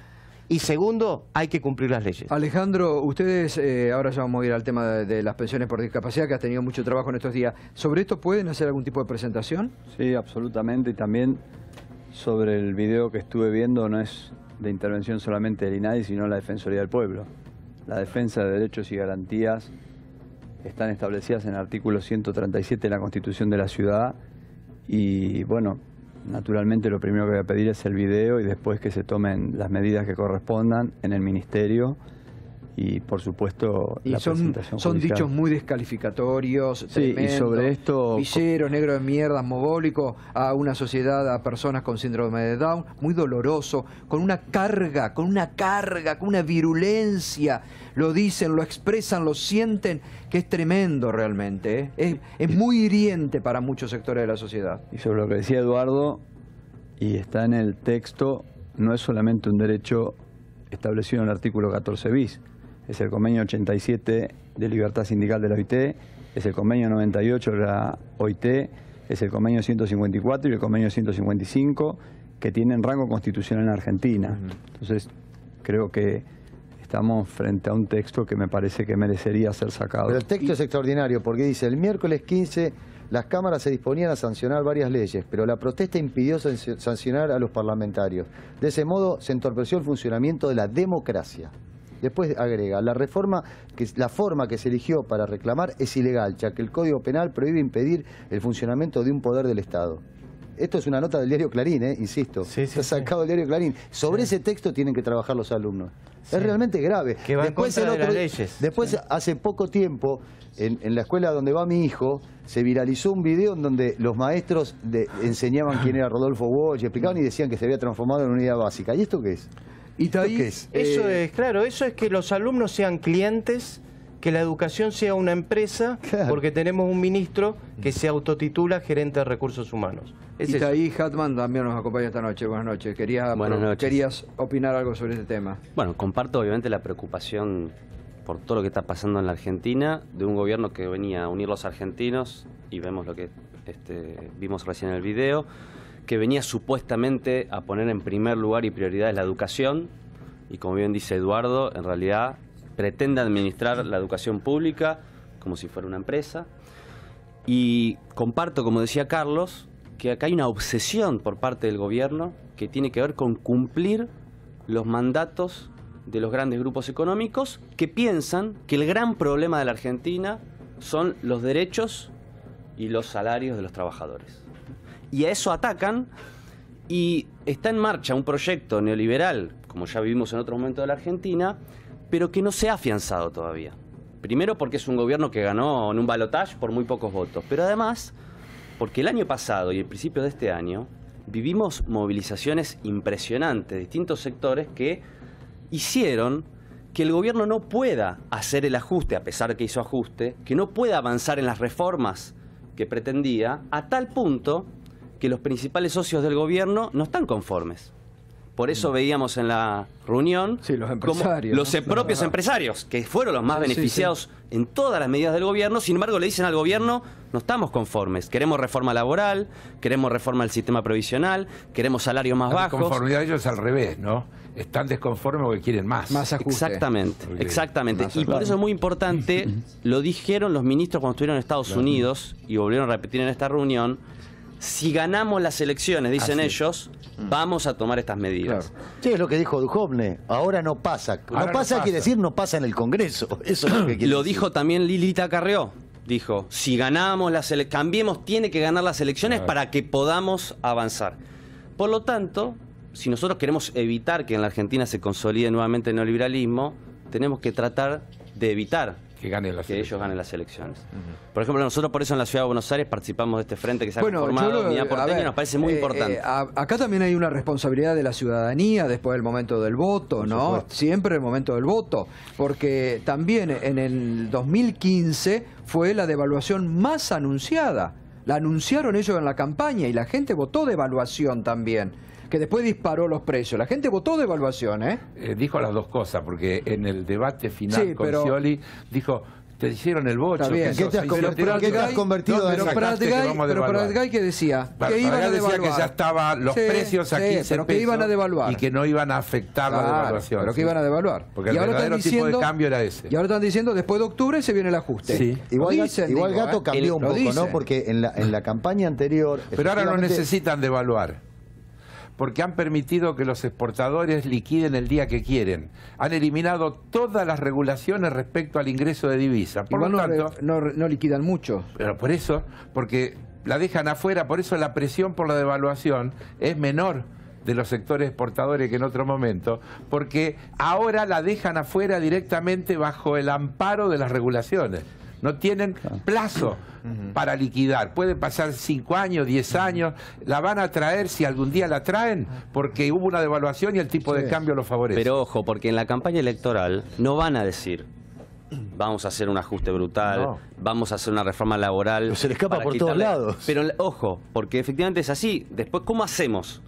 Y segundo, hay que cumplir las leyes. Alejandro, ustedes, ahora ya vamos a ir al tema de las pensiones por discapacidad, que has tenido mucho trabajo en estos días. ¿Sobre esto pueden hacer algún tipo de presentación? Sí, absolutamente. Y también sobre el video que estuve viendo, no es de intervención solamente del INADI, sino la Defensoría del Pueblo. La defensa de derechos y garantías están establecidas en el artículo 137 de la Constitución de la Ciudad. Y bueno, naturalmente lo primero que voy a pedir es el video y después que se tomen las medidas que correspondan en el Ministerio y por supuesto la presentación son judicial. dichos muy descalificatorios, Sí, y sobre esto... villeros, negros de mierda, mogólico a una sociedad, a personas con síndrome de Down, muy doloroso, con una carga, con una virulencia, lo dicen, lo expresan, lo sienten, que es tremendo realmente, ¿eh? Es muy hiriente para muchos sectores de la sociedad. Y sobre lo que decía Eduardo, y está en el texto, no es solamente un derecho establecido en el artículo 14 bis, es el convenio 87 de libertad sindical de la OIT, es el convenio 98 de la OIT, es el convenio 154 y el convenio 155, que tienen rango constitucional en Argentina. Entonces, creo que estamos frente a un texto que me parece que merecería ser sacado. Pero el texto es extraordinario porque dice, el miércoles 15 las cámaras se disponían a sancionar varias leyes, pero la protesta impidió sancionar a los parlamentarios. De ese modo se entorpeció el funcionamiento de la democracia. Después agrega, la forma que se eligió para reclamar es ilegal, ya que el Código Penal prohíbe impedir el funcionamiento de un poder del Estado. Esto es una nota del diario Clarín, insisto. Está sacado del diario Clarín. Sobre ese texto tienen que trabajar los alumnos. Es realmente grave. Que va en contra de las leyes. Después, hace poco tiempo, en la escuela donde va mi hijo, se viralizó un video en donde los maestros enseñaban quién era Rodolfo Walsh, y explicaban y decían que se había transformado en una unidad básica. ¿Y esto qué es? ¿Esto qué es? Eso es, claro, eso es que los alumnos sean clientes, que la educación sea una empresa, porque tenemos un ministro que se autotitula gerente de recursos humanos. Itaí Hatman también nos acompaña esta noche. Buenas noches. Buenas noches. ¿Querías opinar algo sobre este tema? Bueno, comparto obviamente la preocupación por todo lo que está pasando en la Argentina, de un gobierno que venía a unir los argentinos, y vemos lo que vimos recién en el video, que venía supuestamente a poner en primer lugar y prioridad la educación, y como bien dice Eduardo, en realidad pretende administrar la educación pública como si fuera una empresa. Y comparto, como decía Carlos, que acá hay una obsesión por parte del gobierno que tiene que ver con cumplir los mandatos de los grandes grupos económicos que piensan que el gran problema de la Argentina son los derechos y los salarios de los trabajadores. Y a eso atacan, y está en marcha un proyecto neoliberal, como ya vivimos en otro momento de la Argentina, pero que no se ha afianzado todavía. Primero porque es un gobierno que ganó en un balotaje por muy pocos votos, pero además porque el año pasado y el principio de este año vivimos movilizaciones impresionantes de distintos sectores que hicieron que el gobierno no pueda hacer el ajuste, a pesar de que hizo ajuste, que no pueda avanzar en las reformas que pretendía, a tal punto que los principales socios del gobierno no están conformes. Por eso veíamos en la reunión los empresarios, los propios empresarios, que fueron los más beneficiados en todas las medidas del gobierno, sin embargo le dicen al gobierno, no estamos conformes, queremos reforma laboral, queremos reforma del sistema previsional, queremos salarios más bajos. La conformidad de ellos al revés, ¿no? Están desconformes porque quieren más. Más ajuste. Exactamente. Y por eso es muy importante, lo dijeron los ministros cuando estuvieron en Estados Unidos, y volvieron a repetir en esta reunión, si ganamos las elecciones, dicen ellos, vamos a tomar estas medidas. Sí, es lo que dijo Duhovne. Ahora no pasa. No pasa quiere decir no pasa en el Congreso. Eso es lo que quiere Lo decir. dijo también Lilita Carrió. Dijo, si ganamos las elecciones, cambiemos, tiene que ganar las elecciones para que podamos avanzar. Por lo tanto, si nosotros queremos evitar que en la Argentina se consolide nuevamente el neoliberalismo, tenemos que tratar de evitar que ellos ganen las elecciones. Por ejemplo, nosotros por eso en la Ciudad de Buenos Aires participamos de este frente que se ha conformado, Unidad Porteña, y nos parece muy importante. Acá también hay una responsabilidad de la ciudadanía después del momento del voto, ¿no? Siempre el momento del voto, porque también en el 2015 fue la devaluación más anunciada. La anunciaron ellos en la campaña y la gente votó devaluación también, que después disparó los precios. La gente votó devaluación, dijo las dos cosas, porque en el debate final con Scioli dijo, te hicieron el bocho. Está bien. ¿En qué te has convertido en pero Prat que decía que iban a devaluar. Decía que ya estaban los precios a 15 pero que iban a devaluar. Y que no iban a afectar la devaluación. Pero que iban a devaluar. Porque el verdadero tipo de cambio era ese. Y ahora están diciendo, después de octubre se viene el ajuste. Sí. Igual Gato cambió un poco, ¿no? Porque en la campaña anterior... Pero ahora no necesitan devaluar, porque han permitido que los exportadores liquiden el día que quieren. Han eliminado todas las regulaciones respecto al ingreso de divisas. Por lo tanto, no liquidan mucho. Pero por eso, porque la dejan afuera, por eso la presión por la devaluación es menor de los sectores exportadores que en otro momento, porque ahora la dejan afuera directamente bajo el amparo de las regulaciones. No tienen plazo para liquidar. Puede pasar 5 años, 10 años. La van a traer si algún día la traen porque hubo una devaluación y el tipo de cambio lo favorece. Pero ojo, porque en la campaña electoral no van a decir vamos a hacer un ajuste brutal, vamos a hacer una reforma laboral. Pero se le escapa por todos lados. Pero ojo, porque efectivamente es así. Después, ¿cómo hacemos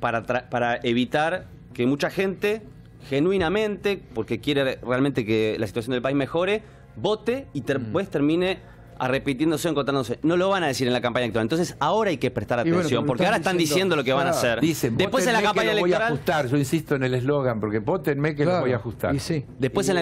para evitar que mucha gente, genuinamente, porque quiere realmente que la situación del país mejore, vote y después termine arrepintiéndose o encontrándose? No lo van a decir en la campaña electoral. Entonces ahora hay que prestar atención, porque ahora están diciendo lo que van a hacer. Dicen, después en la campaña electoral voy a electoral... ajustar. Yo insisto en el eslogan, porque votenme que lo voy a ajustar. Después en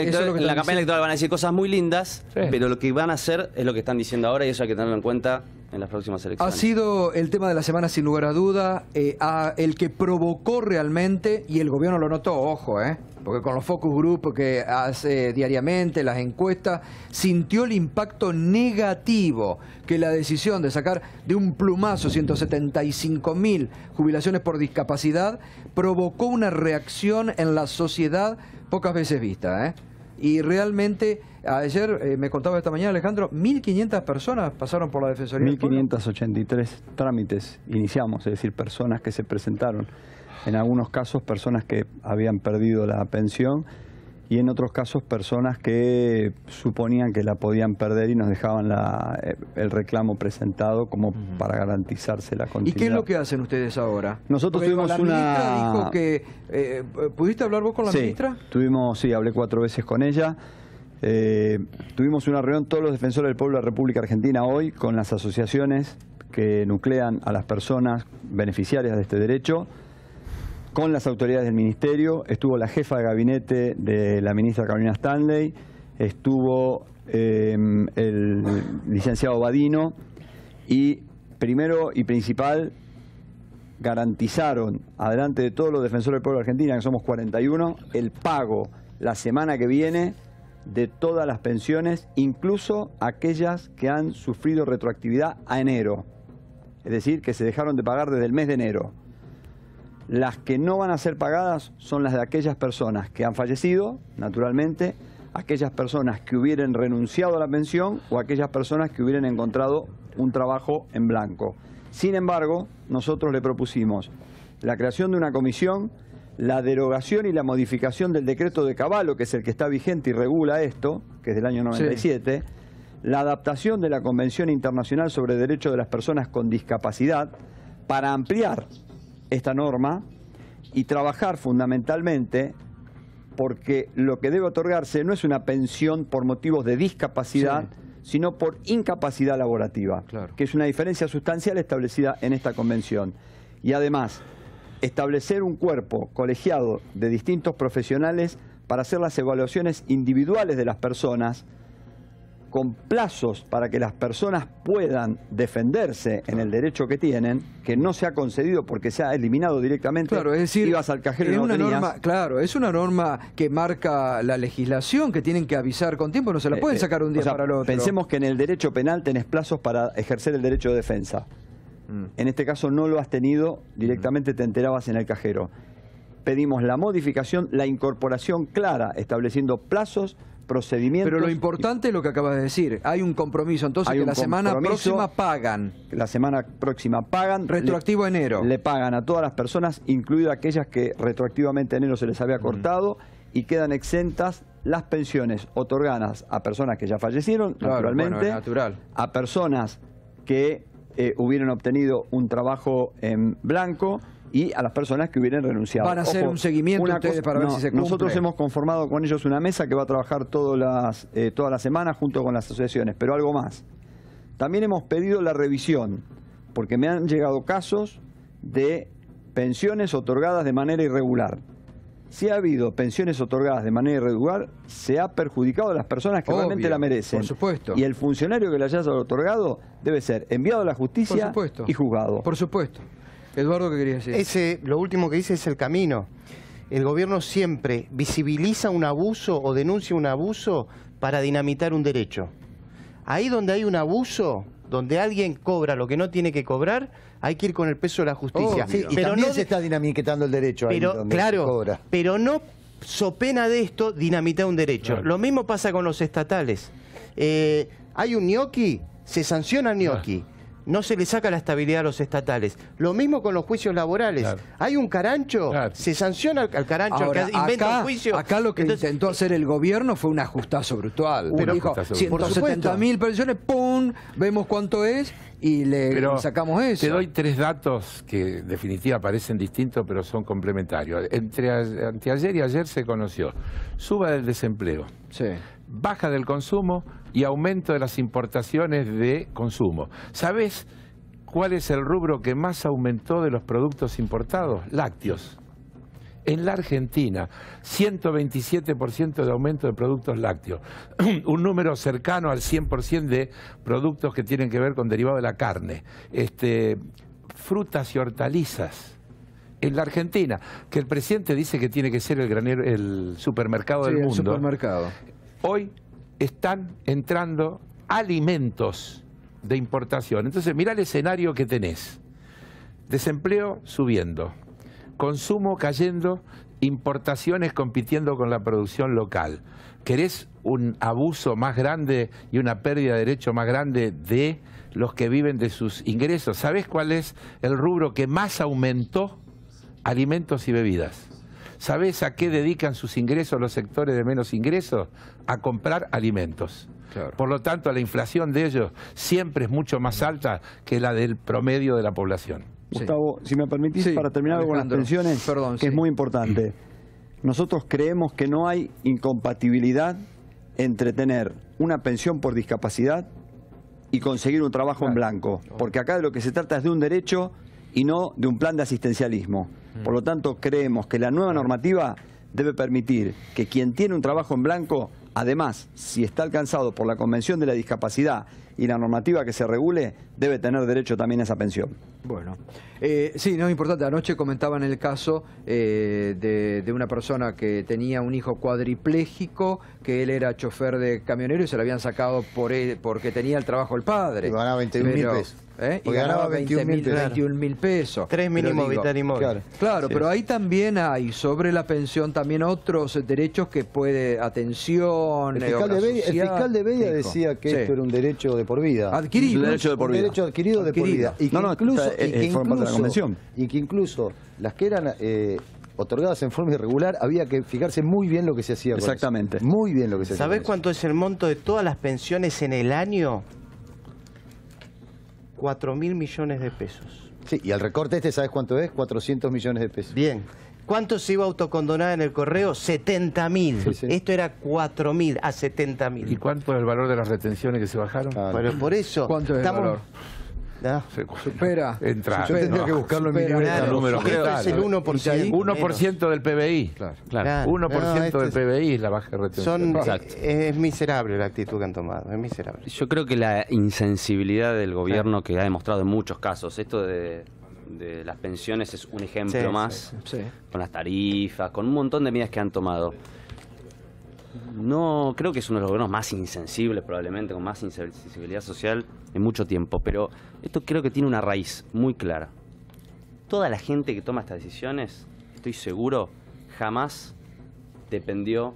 la campaña electoral van a decir cosas muy lindas, pero lo que van a hacer es lo que están diciendo ahora, y eso hay que tenerlo en cuenta en las próximas elecciones. Ha sido el tema de la semana, sin lugar a duda, el que provocó realmente, y el gobierno lo notó, ojo, porque con los focus group que hace diariamente, las encuestas, sintió el impacto negativo que la decisión de sacar de un plumazo 175.000 jubilaciones por discapacidad provocó una reacción en la sociedad pocas veces vista, Y realmente, ayer me contaba esta mañana Alejandro, 1.500 personas pasaron por la Defensoría del Pueblo. 1.583 trámites iniciamos, es decir, personas que se presentaron. En algunos casos personas que habían perdido la pensión y en otros casos personas que suponían que la podían perder y nos dejaban el reclamo presentado como para garantizarse la continuidad. ¿Y qué es lo que hacen ustedes ahora? Nosotros porque tuvimos la ministra dijo que... ¿Pudiste hablar vos con la ministra? Sí, hablé 4 veces con ella. Tuvimos una reunión todos los defensores del pueblo de la República Argentina hoy con las asociaciones que nuclean a las personas beneficiarias de este derecho, con las autoridades del ministerio. Estuvo la jefa de gabinete de la ministra Carolina Stanley, estuvo el licenciado Badino, y primero y principal garantizaron adelante de todos los defensores del pueblo de Argentina, que somos 41, el pago la semana que viene de todas las pensiones, incluso aquellas que han sufrido retroactividad a enero, es decir, que se dejaron de pagar desde el mes de enero. Las que no van a ser pagadas son las de aquellas personas que han fallecido, naturalmente, aquellas personas que hubieran renunciado a la pensión o aquellas personas que hubieran encontrado un trabajo en blanco. Sin embargo, nosotros le propusimos la creación de una comisión, la derogación y la modificación del decreto de Cavallo, que es el que está vigente y regula esto, que es del año 97, la adaptación de la Convención Internacional sobre Derechos de las Personas con Discapacidad para ampliar esta norma y trabajar fundamentalmente porque lo que debe otorgarse no es una pensión por motivos de discapacidad, sino por incapacidad laborativa, que es una diferencia sustancial establecida en esta convención. Y además, establecer un cuerpo colegiado de distintos profesionales para hacer las evaluaciones individuales de las personas, con plazos para que las personas puedan defenderse en el derecho que tienen, que no se ha concedido porque se ha eliminado directamente. Claro, es decir, ibas al cajero y no una tenías. norma, claro, es una norma que marca la legislación, que tienen que avisar con tiempo, no se la pueden sacar un día para el otro. Pensemos que en el derecho penal tenés plazos para ejercer el derecho de defensa. En este caso no lo has tenido, directamente te enterabas en el cajero. Pedimos la modificación, la incorporación clara, estableciendo plazos, procedimientos. Pero lo importante es lo que acabas de decir, hay un compromiso, entonces que la semana próxima pagan. La semana próxima pagan. Retroactivo enero. Le pagan a todas las personas, incluidas aquellas que retroactivamente enero se les había cortado, y quedan exentas las pensiones otorgadas a personas que ya fallecieron, naturalmente, a personas que hubieran obtenido un trabajo en blanco y a las personas que hubieran renunciado. ¿Van a hacer un seguimiento ustedes para ver si se cumple? Nosotros hemos conformado con ellos una mesa que va a trabajar todas las semanas junto con las asociaciones, pero algo más. También hemos pedido la revisión, porque me han llegado casos de pensiones otorgadas de manera irregular. Si ha habido pensiones otorgadas de manera irregular, se ha perjudicado a las personas que realmente la merecen. Por supuesto. Y el funcionario que la haya otorgado debe ser enviado a la justicia y juzgado. Por supuesto. Eduardo, ¿qué querías decir? Lo último que dice es el camino. El gobierno siempre visibiliza un abuso o denuncia un abuso para dinamitar un derecho. Ahí donde hay un abuso, donde alguien cobra lo que no tiene que cobrar, hay que ir con el peso de la justicia. Sí, y también se está dinamitando el derecho ahí donde se cobra. Pero no, so pena de esto, dinamitar un derecho. Claro. Lo mismo pasa con los estatales. Hay un ñoqui, se sanciona al ñoqui. No se le saca la estabilidad a los estatales. Lo mismo con los juicios laborales. Claro. Hay un carancho, se sanciona al carancho, Ahora, que inventa un juicio. Acá lo que intentó hacer el gobierno fue un ajustazo brutal. Pero dijo, por 170.000 pensiones, ¡pum! Vemos cuánto es y le sacamos eso. Te doy 3 datos que en definitiva parecen distintos, pero son complementarios. Anteayer y ayer se conoció suba del desempleo, baja del consumo y aumento de las importaciones de consumo. ¿Sabés cuál es el rubro que más aumentó de los productos importados? Lácteos. En la Argentina, 127% de aumento de productos lácteos. Un número cercano al 100% de productos que tienen que ver con derivados de la carne. Frutas y hortalizas. En la Argentina, que el presidente dice que tiene que ser el supermercado del mundo. El supermercado. Hoy están entrando alimentos de importación. Entonces, mirá el escenario que tenés. Desempleo subiendo, consumo cayendo, importaciones compitiendo con la producción local. ¿Querés un abuso más grande y una pérdida de derecho más grande de los que viven de sus ingresos? ¿Sabés cuál es el rubro que más aumentó? Alimentos y bebidas. ¿Sabés a qué dedican sus ingresos los sectores de menos ingresos? A comprar alimentos. Claro. Por lo tanto, la inflación de ellos siempre es mucho más alta que la del promedio de la población. Gustavo, si me permitís, para terminar con las pensiones, que es muy importante. Nosotros creemos que no hay incompatibilidad entre tener una pensión por discapacidad y conseguir un trabajo en blanco. Porque acá de lo que se trata es de un derecho y no de un plan de asistencialismo. Por lo tanto, creemos que la nueva normativa debe permitir que quien tiene un trabajo en blanco, además, si está alcanzado por la Convención de la Discapacidad y la normativa que se regule, debe tener derecho también a esa pensión. Bueno, sí, no es importante. Anoche comentaban el caso de una persona que tenía un hijo cuadripléjico, que él era chofer de camionero y se lo habían sacado porque tenía el trabajo el padre. Y ganaba 21.000 pesos. Y ganaba 21.000 pesos. 3 mínimos vital y móvil. Claro, pero ahí también hay sobre la pensión también otros derechos que puede, atención, el fiscal de Bedia decía que esto era un derecho de por vida. Adquirido. Un derecho de por vida. Un derecho adquirido de por vida. Y que incluso las que eran otorgadas en forma irregular, había que fijarse muy bien lo que se hacía. Exactamente. Muy bien lo que se hacía. ¿Sabés cuánto es el monto de todas las pensiones en el año? 4.000 millones de pesos. Sí, y el recorte ¿sabes cuánto es? 400 millones de pesos. Bien. ¿Cuánto se iba a autocondonar en el correo? 70.000. Sí, sí. Esto era 4.000 a 70.000. ¿Y cuánto es el valor de las retenciones que se bajaron? Pero por eso... ¿Cuánto es el valor? Supera. Yo tendría que buscarlo en mi libreta. Es el 1%. 1% del PBI. Claro. 1% del PBI es la baja retención. Es miserable la actitud que han tomado. Es miserable. Yo creo que la insensibilidad del gobierno que ha demostrado en muchos casos, esto de las pensiones es un ejemplo más, con las tarifas, con un montón de medidas que han tomado. No, creo que es uno de los gobiernos más insensibles, probablemente, con más insensibilidad social en mucho tiempo, pero esto creo que tiene una raíz muy clara. Toda la gente que toma estas decisiones, estoy seguro, jamás dependió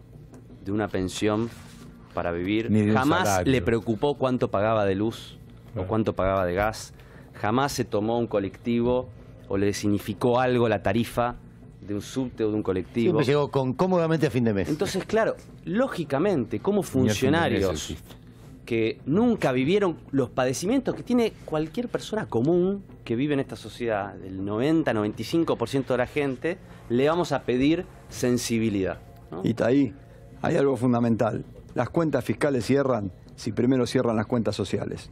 de una pensión para vivir, jamás le preocupó cuánto pagaba de luz o cuánto pagaba de gas, jamás se tomó un colectivo o le significó algo la tarifa de un subte o de un colectivo. Siempre llegó cómodamente a fin de mes. Entonces, claro, lógicamente, como funcionarios que nunca vivieron los padecimientos que tiene cualquier persona común que vive en esta sociedad, del 90-95% de la gente, le vamos a pedir sensibilidad, ¿no? Y está ahí, hay algo fundamental. Las cuentas fiscales cierran si primero cierran las cuentas sociales.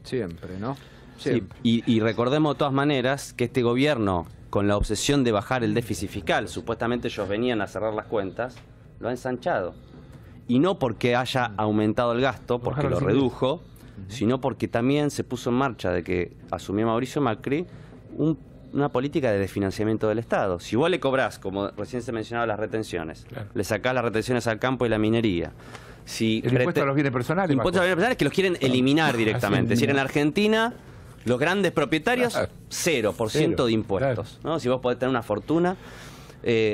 Siempre, ¿no? Siempre. Sí, y recordemos de todas maneras que este gobierno, con la obsesión de bajar el déficit fiscal, supuestamente ellos venían a cerrar las cuentas, lo ha ensanchado. Y no porque haya aumentado el gasto, porque lo redujo, sino porque también se puso en marcha, de que asumió Mauricio Macri, una política de desfinanciamiento del Estado. Si vos le cobrás, como recién se mencionaba, las retenciones, le sacás las retenciones al campo y la minería. Si el impuesto a los bienes personales. El impuesto a los bienes personales que los quieren eliminar directamente. Es decir, en Argentina, los grandes propietarios, 0% de impuestos, ¿no? Si vos podés tener una fortuna...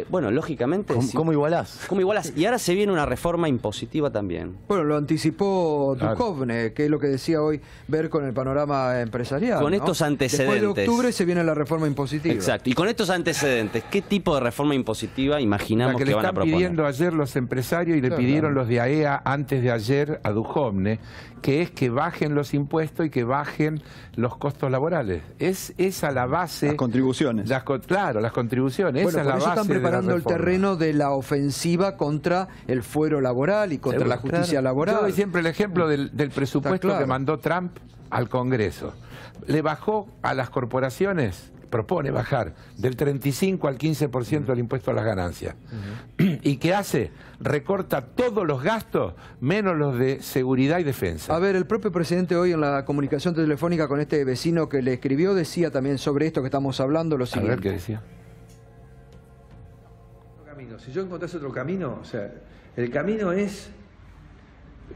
bueno, lógicamente... ¿Cómo igualás? ¿Cómo igualás? Y ahora se viene una reforma impositiva también. Bueno, lo anticipó Duhovne, que es lo que decía hoy, ver con el panorama empresarial. Con estos antecedentes. Después de octubre se viene la reforma impositiva. Exacto. Y con estos antecedentes, ¿qué tipo de reforma impositiva imaginamos que van a proponer? Le están pidiendo ayer los empresarios y le pidieron los de AEA antes de ayer a Duhovne, que es que bajen los impuestos y que bajen los costos laborales. Es esa la base... Las contribuciones. Claro, las contribuciones. Bueno, esa es la base. Están preparando el terreno de la ofensiva contra el fuero laboral y contra la justicia laboral. Yo doy siempre el ejemplo del presupuesto que mandó Trump al Congreso. Le bajó a las corporaciones, propone bajar del 35 al 15% del impuesto a las ganancias. ¿Y qué hace? Recorta todos los gastos, menos los de seguridad y defensa. A ver, el propio presidente hoy en la comunicación telefónica con este vecino que le escribió decía también sobre esto que estamos hablando lo siguiente. A ver qué decía. Si yo encontrase otro camino, o sea, el camino es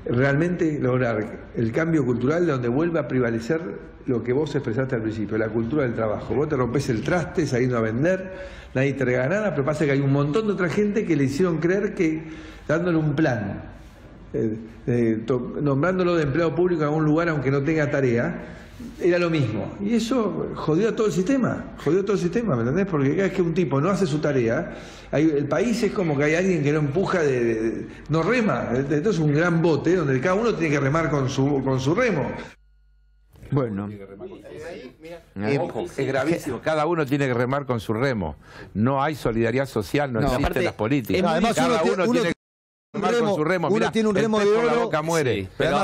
realmente lograr el cambio cultural donde vuelva a prevalecer lo que vos expresaste al principio, la cultura del trabajo. Vos te rompés el traste saliendo a vender, nadie te regala nada, pero pasa que hay un montón de otra gente que le hicieron creer que dándole un plan, nombrándolo de empleado público en algún lugar aunque no tenga tarea, era lo mismo. Y eso jodió a todo el sistema, ¿me entendés? Porque cada vez que un tipo no hace su tarea, el país es como que hay alguien que no empuja, no rema. Entonces es un gran bote donde cada uno tiene que remar con su remo. Bueno, ojo, es gravísimo. Cada uno tiene que remar con su remo. No hay solidaridad social, no existen las políticas. Además, cada uno tiene que remar con su remo. Uno tiene un remo de oro. La boca muere. Sí, pero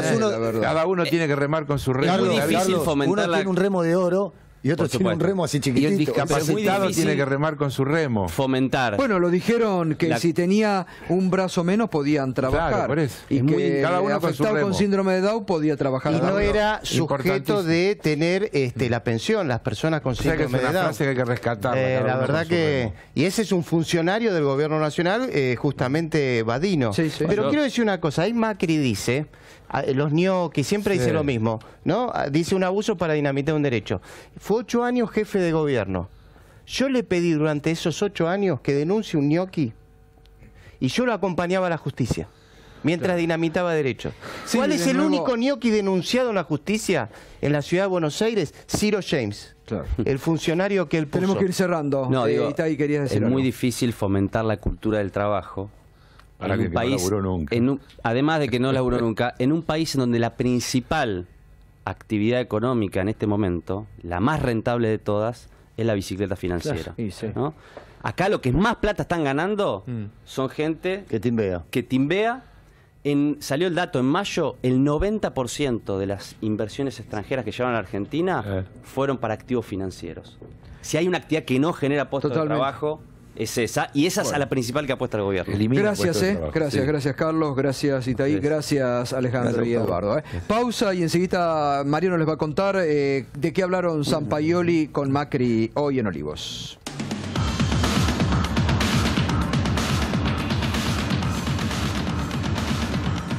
cada uno tiene que remar con su remo. Es muy difícil fomentar uno tiene un remo de oro y otro tiene un remo así chiquitito. Y el discapacitado tiene que remar con su remo. Fomentar. Bueno, lo dijeron que si tenía un brazo menos podían trabajar. Claro, por eso. Y que cada uno afectado con síndrome de Down podía trabajar. Y no era sujeto de tener la pensión, las personas con síndrome de Down. Es una frase que hay que rescatar. La verdad que... Y ese es un funcionario del gobierno nacional, justamente Badino. Sí, sí. Pero quiero decir una cosa, ahí Macri dice... Los ñoquis siempre dice lo mismo, ¿no? Dice un abuso para dinamitar un derecho. Fue 8 años jefe de gobierno. Yo le pedí durante esos 8 años que denuncie un ñoqui y yo lo acompañaba a la justicia mientras dinamitaba derechos. Sí, ¿Cuál es el nuevo... único ñoqui denunciado en la justicia en la ciudad de Buenos Aires? Ciro James. Claro. El funcionario que él puso. Tenemos que ir cerrando. No, digo, Itay, querías decir es algo. muy difícil fomentar la cultura del trabajo para en un país, no laburó nunca. además de que no laburó nunca, en un país en donde la principal actividad económica en este momento, la más rentable de todas, es la bicicleta financiera. Claro, sí. ¿No? Acá lo que más plata están ganando son gente que timbea. Salió el dato en mayo, el 90% de las inversiones extranjeras que llevan a la Argentina fueron para activos financieros. Si hay una actividad que no genera puestos de trabajo, es esa, y esa es a la principal que apuesta el gobierno. Gracias, gracias Carlos, gracias Itaí, gracias Alejandro y Eduardo. Pausa y enseguida Mariano les va a contar de qué hablaron Sampaioli con Macri hoy en Olivos.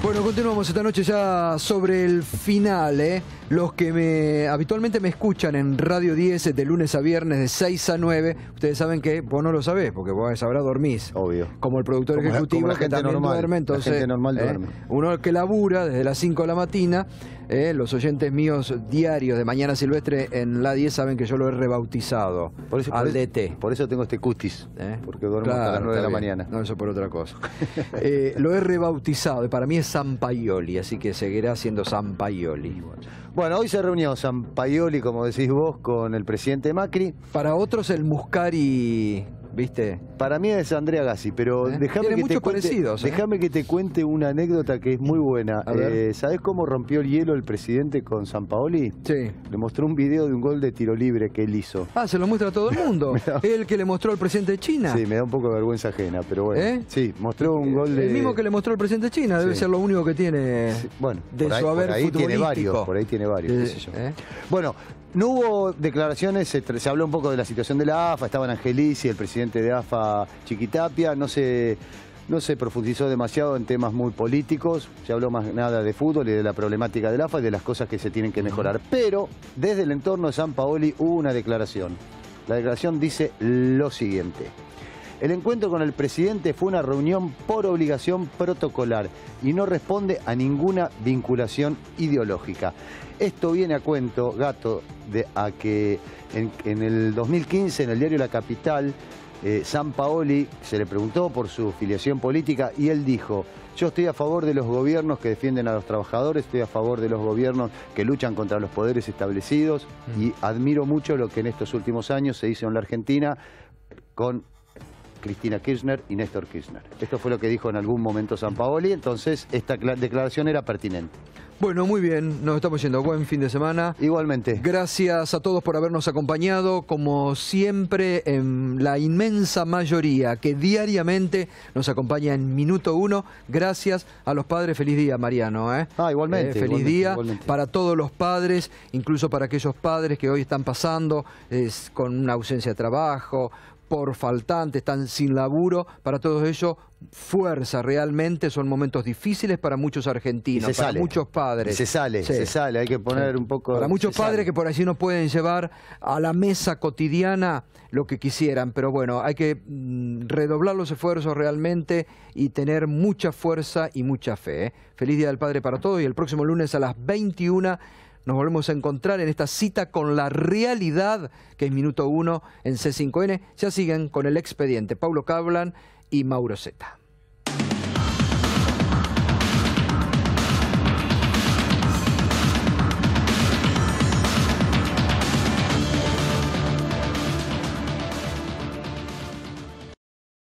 Bueno, continuamos esta noche ya sobre el final, Los que habitualmente me escuchan en Radio 10 de lunes a viernes de 6 a 9, ustedes saben que vos no lo sabés, porque vos a esa hora dormís. Obvio. Como el productor ejecutivo la que también duerme, entonces la gente normal duerme. Uno que labura desde las 5 de la mañana, los oyentes míos diarios de Mañana Silvestre en la 10 saben que yo lo he rebautizado al DT. Por eso tengo este cutis, porque duermo hasta las 9 de la mañana. No, eso por otra cosa. Lo he rebautizado, para mí es Sampaioli, así que seguirá siendo Sampaioli. Bueno, hoy se reunió Sampaoli, como decís vos, con el presidente Macri. Para otros el Muscari, ¿viste? Para mí es Andrea Gassi, pero déjame que te cuente una anécdota que es muy buena. ¿Sabés cómo rompió el hielo el presidente con Sampaoli? Sí. Le mostró un video de un gol de tiro libre que él hizo. Ah, se lo muestra a todo el mundo. El que le mostró al presidente de China. Sí, me da un poco de vergüenza ajena, pero bueno. Sí, mostró un gol de... El mismo que le mostró al presidente de China, debe ser lo único que tiene bueno, de su haber por ahí futbolístico. Por ahí tiene varios, qué sé yo. Bueno, no hubo declaraciones, se habló un poco de la situación de la AFA, estaban Angelici, el presidente de AFA, Chiquitapia, no se profundizó demasiado en temas muy políticos, se habló más nada de fútbol y de la problemática del AFA y de las cosas que se tienen que mejorar. Pero desde el entorno de Sampaoli hubo una declaración. La declaración dice lo siguiente. El encuentro con el presidente fue una reunión por obligación protocolar y no responde a ninguna vinculación ideológica. Esto viene a cuento, Gato, a que en el 2015 en el diario La Capital, Sampaoli se le preguntó por su filiación política y él dijo: yo estoy a favor de los gobiernos que defienden a los trabajadores, estoy a favor de los gobiernos que luchan contra los poderes establecidos y admiro mucho lo que en estos últimos años se hizo en la Argentina con Cristina Kirchner y Néstor Kirchner. Esto fue lo que dijo en algún momento Sampaoli, entonces esta declaración era pertinente. Bueno, muy bien, nos estamos yendo. Buen fin de semana. Igualmente. Gracias a todos por habernos acompañado, como siempre, en la inmensa mayoría que diariamente nos acompaña en Minuto 1. Gracias a los padres. Feliz día, Mariano. Igualmente. Feliz día para todos los padres, incluso para aquellos padres que hoy están pasando con una ausencia de trabajo, por faltante, están sin laburo. Para todos ellos, fuerza, realmente son momentos difíciles para muchos argentinos, para muchos padres. Se sale, hay que poner un poco... Para muchos padres que por allí no pueden llevar a la mesa cotidiana lo que quisieran, pero bueno, hay que redoblar los esfuerzos realmente y tener mucha fuerza y mucha fe. Feliz Día del Padre para todos y el próximo lunes a las 21 nos volvemos a encontrar en esta cita con la realidad, que es Minuto 1 en C5N. Ya siguen con el expediente Paulo Cablan y Mauro Zeta.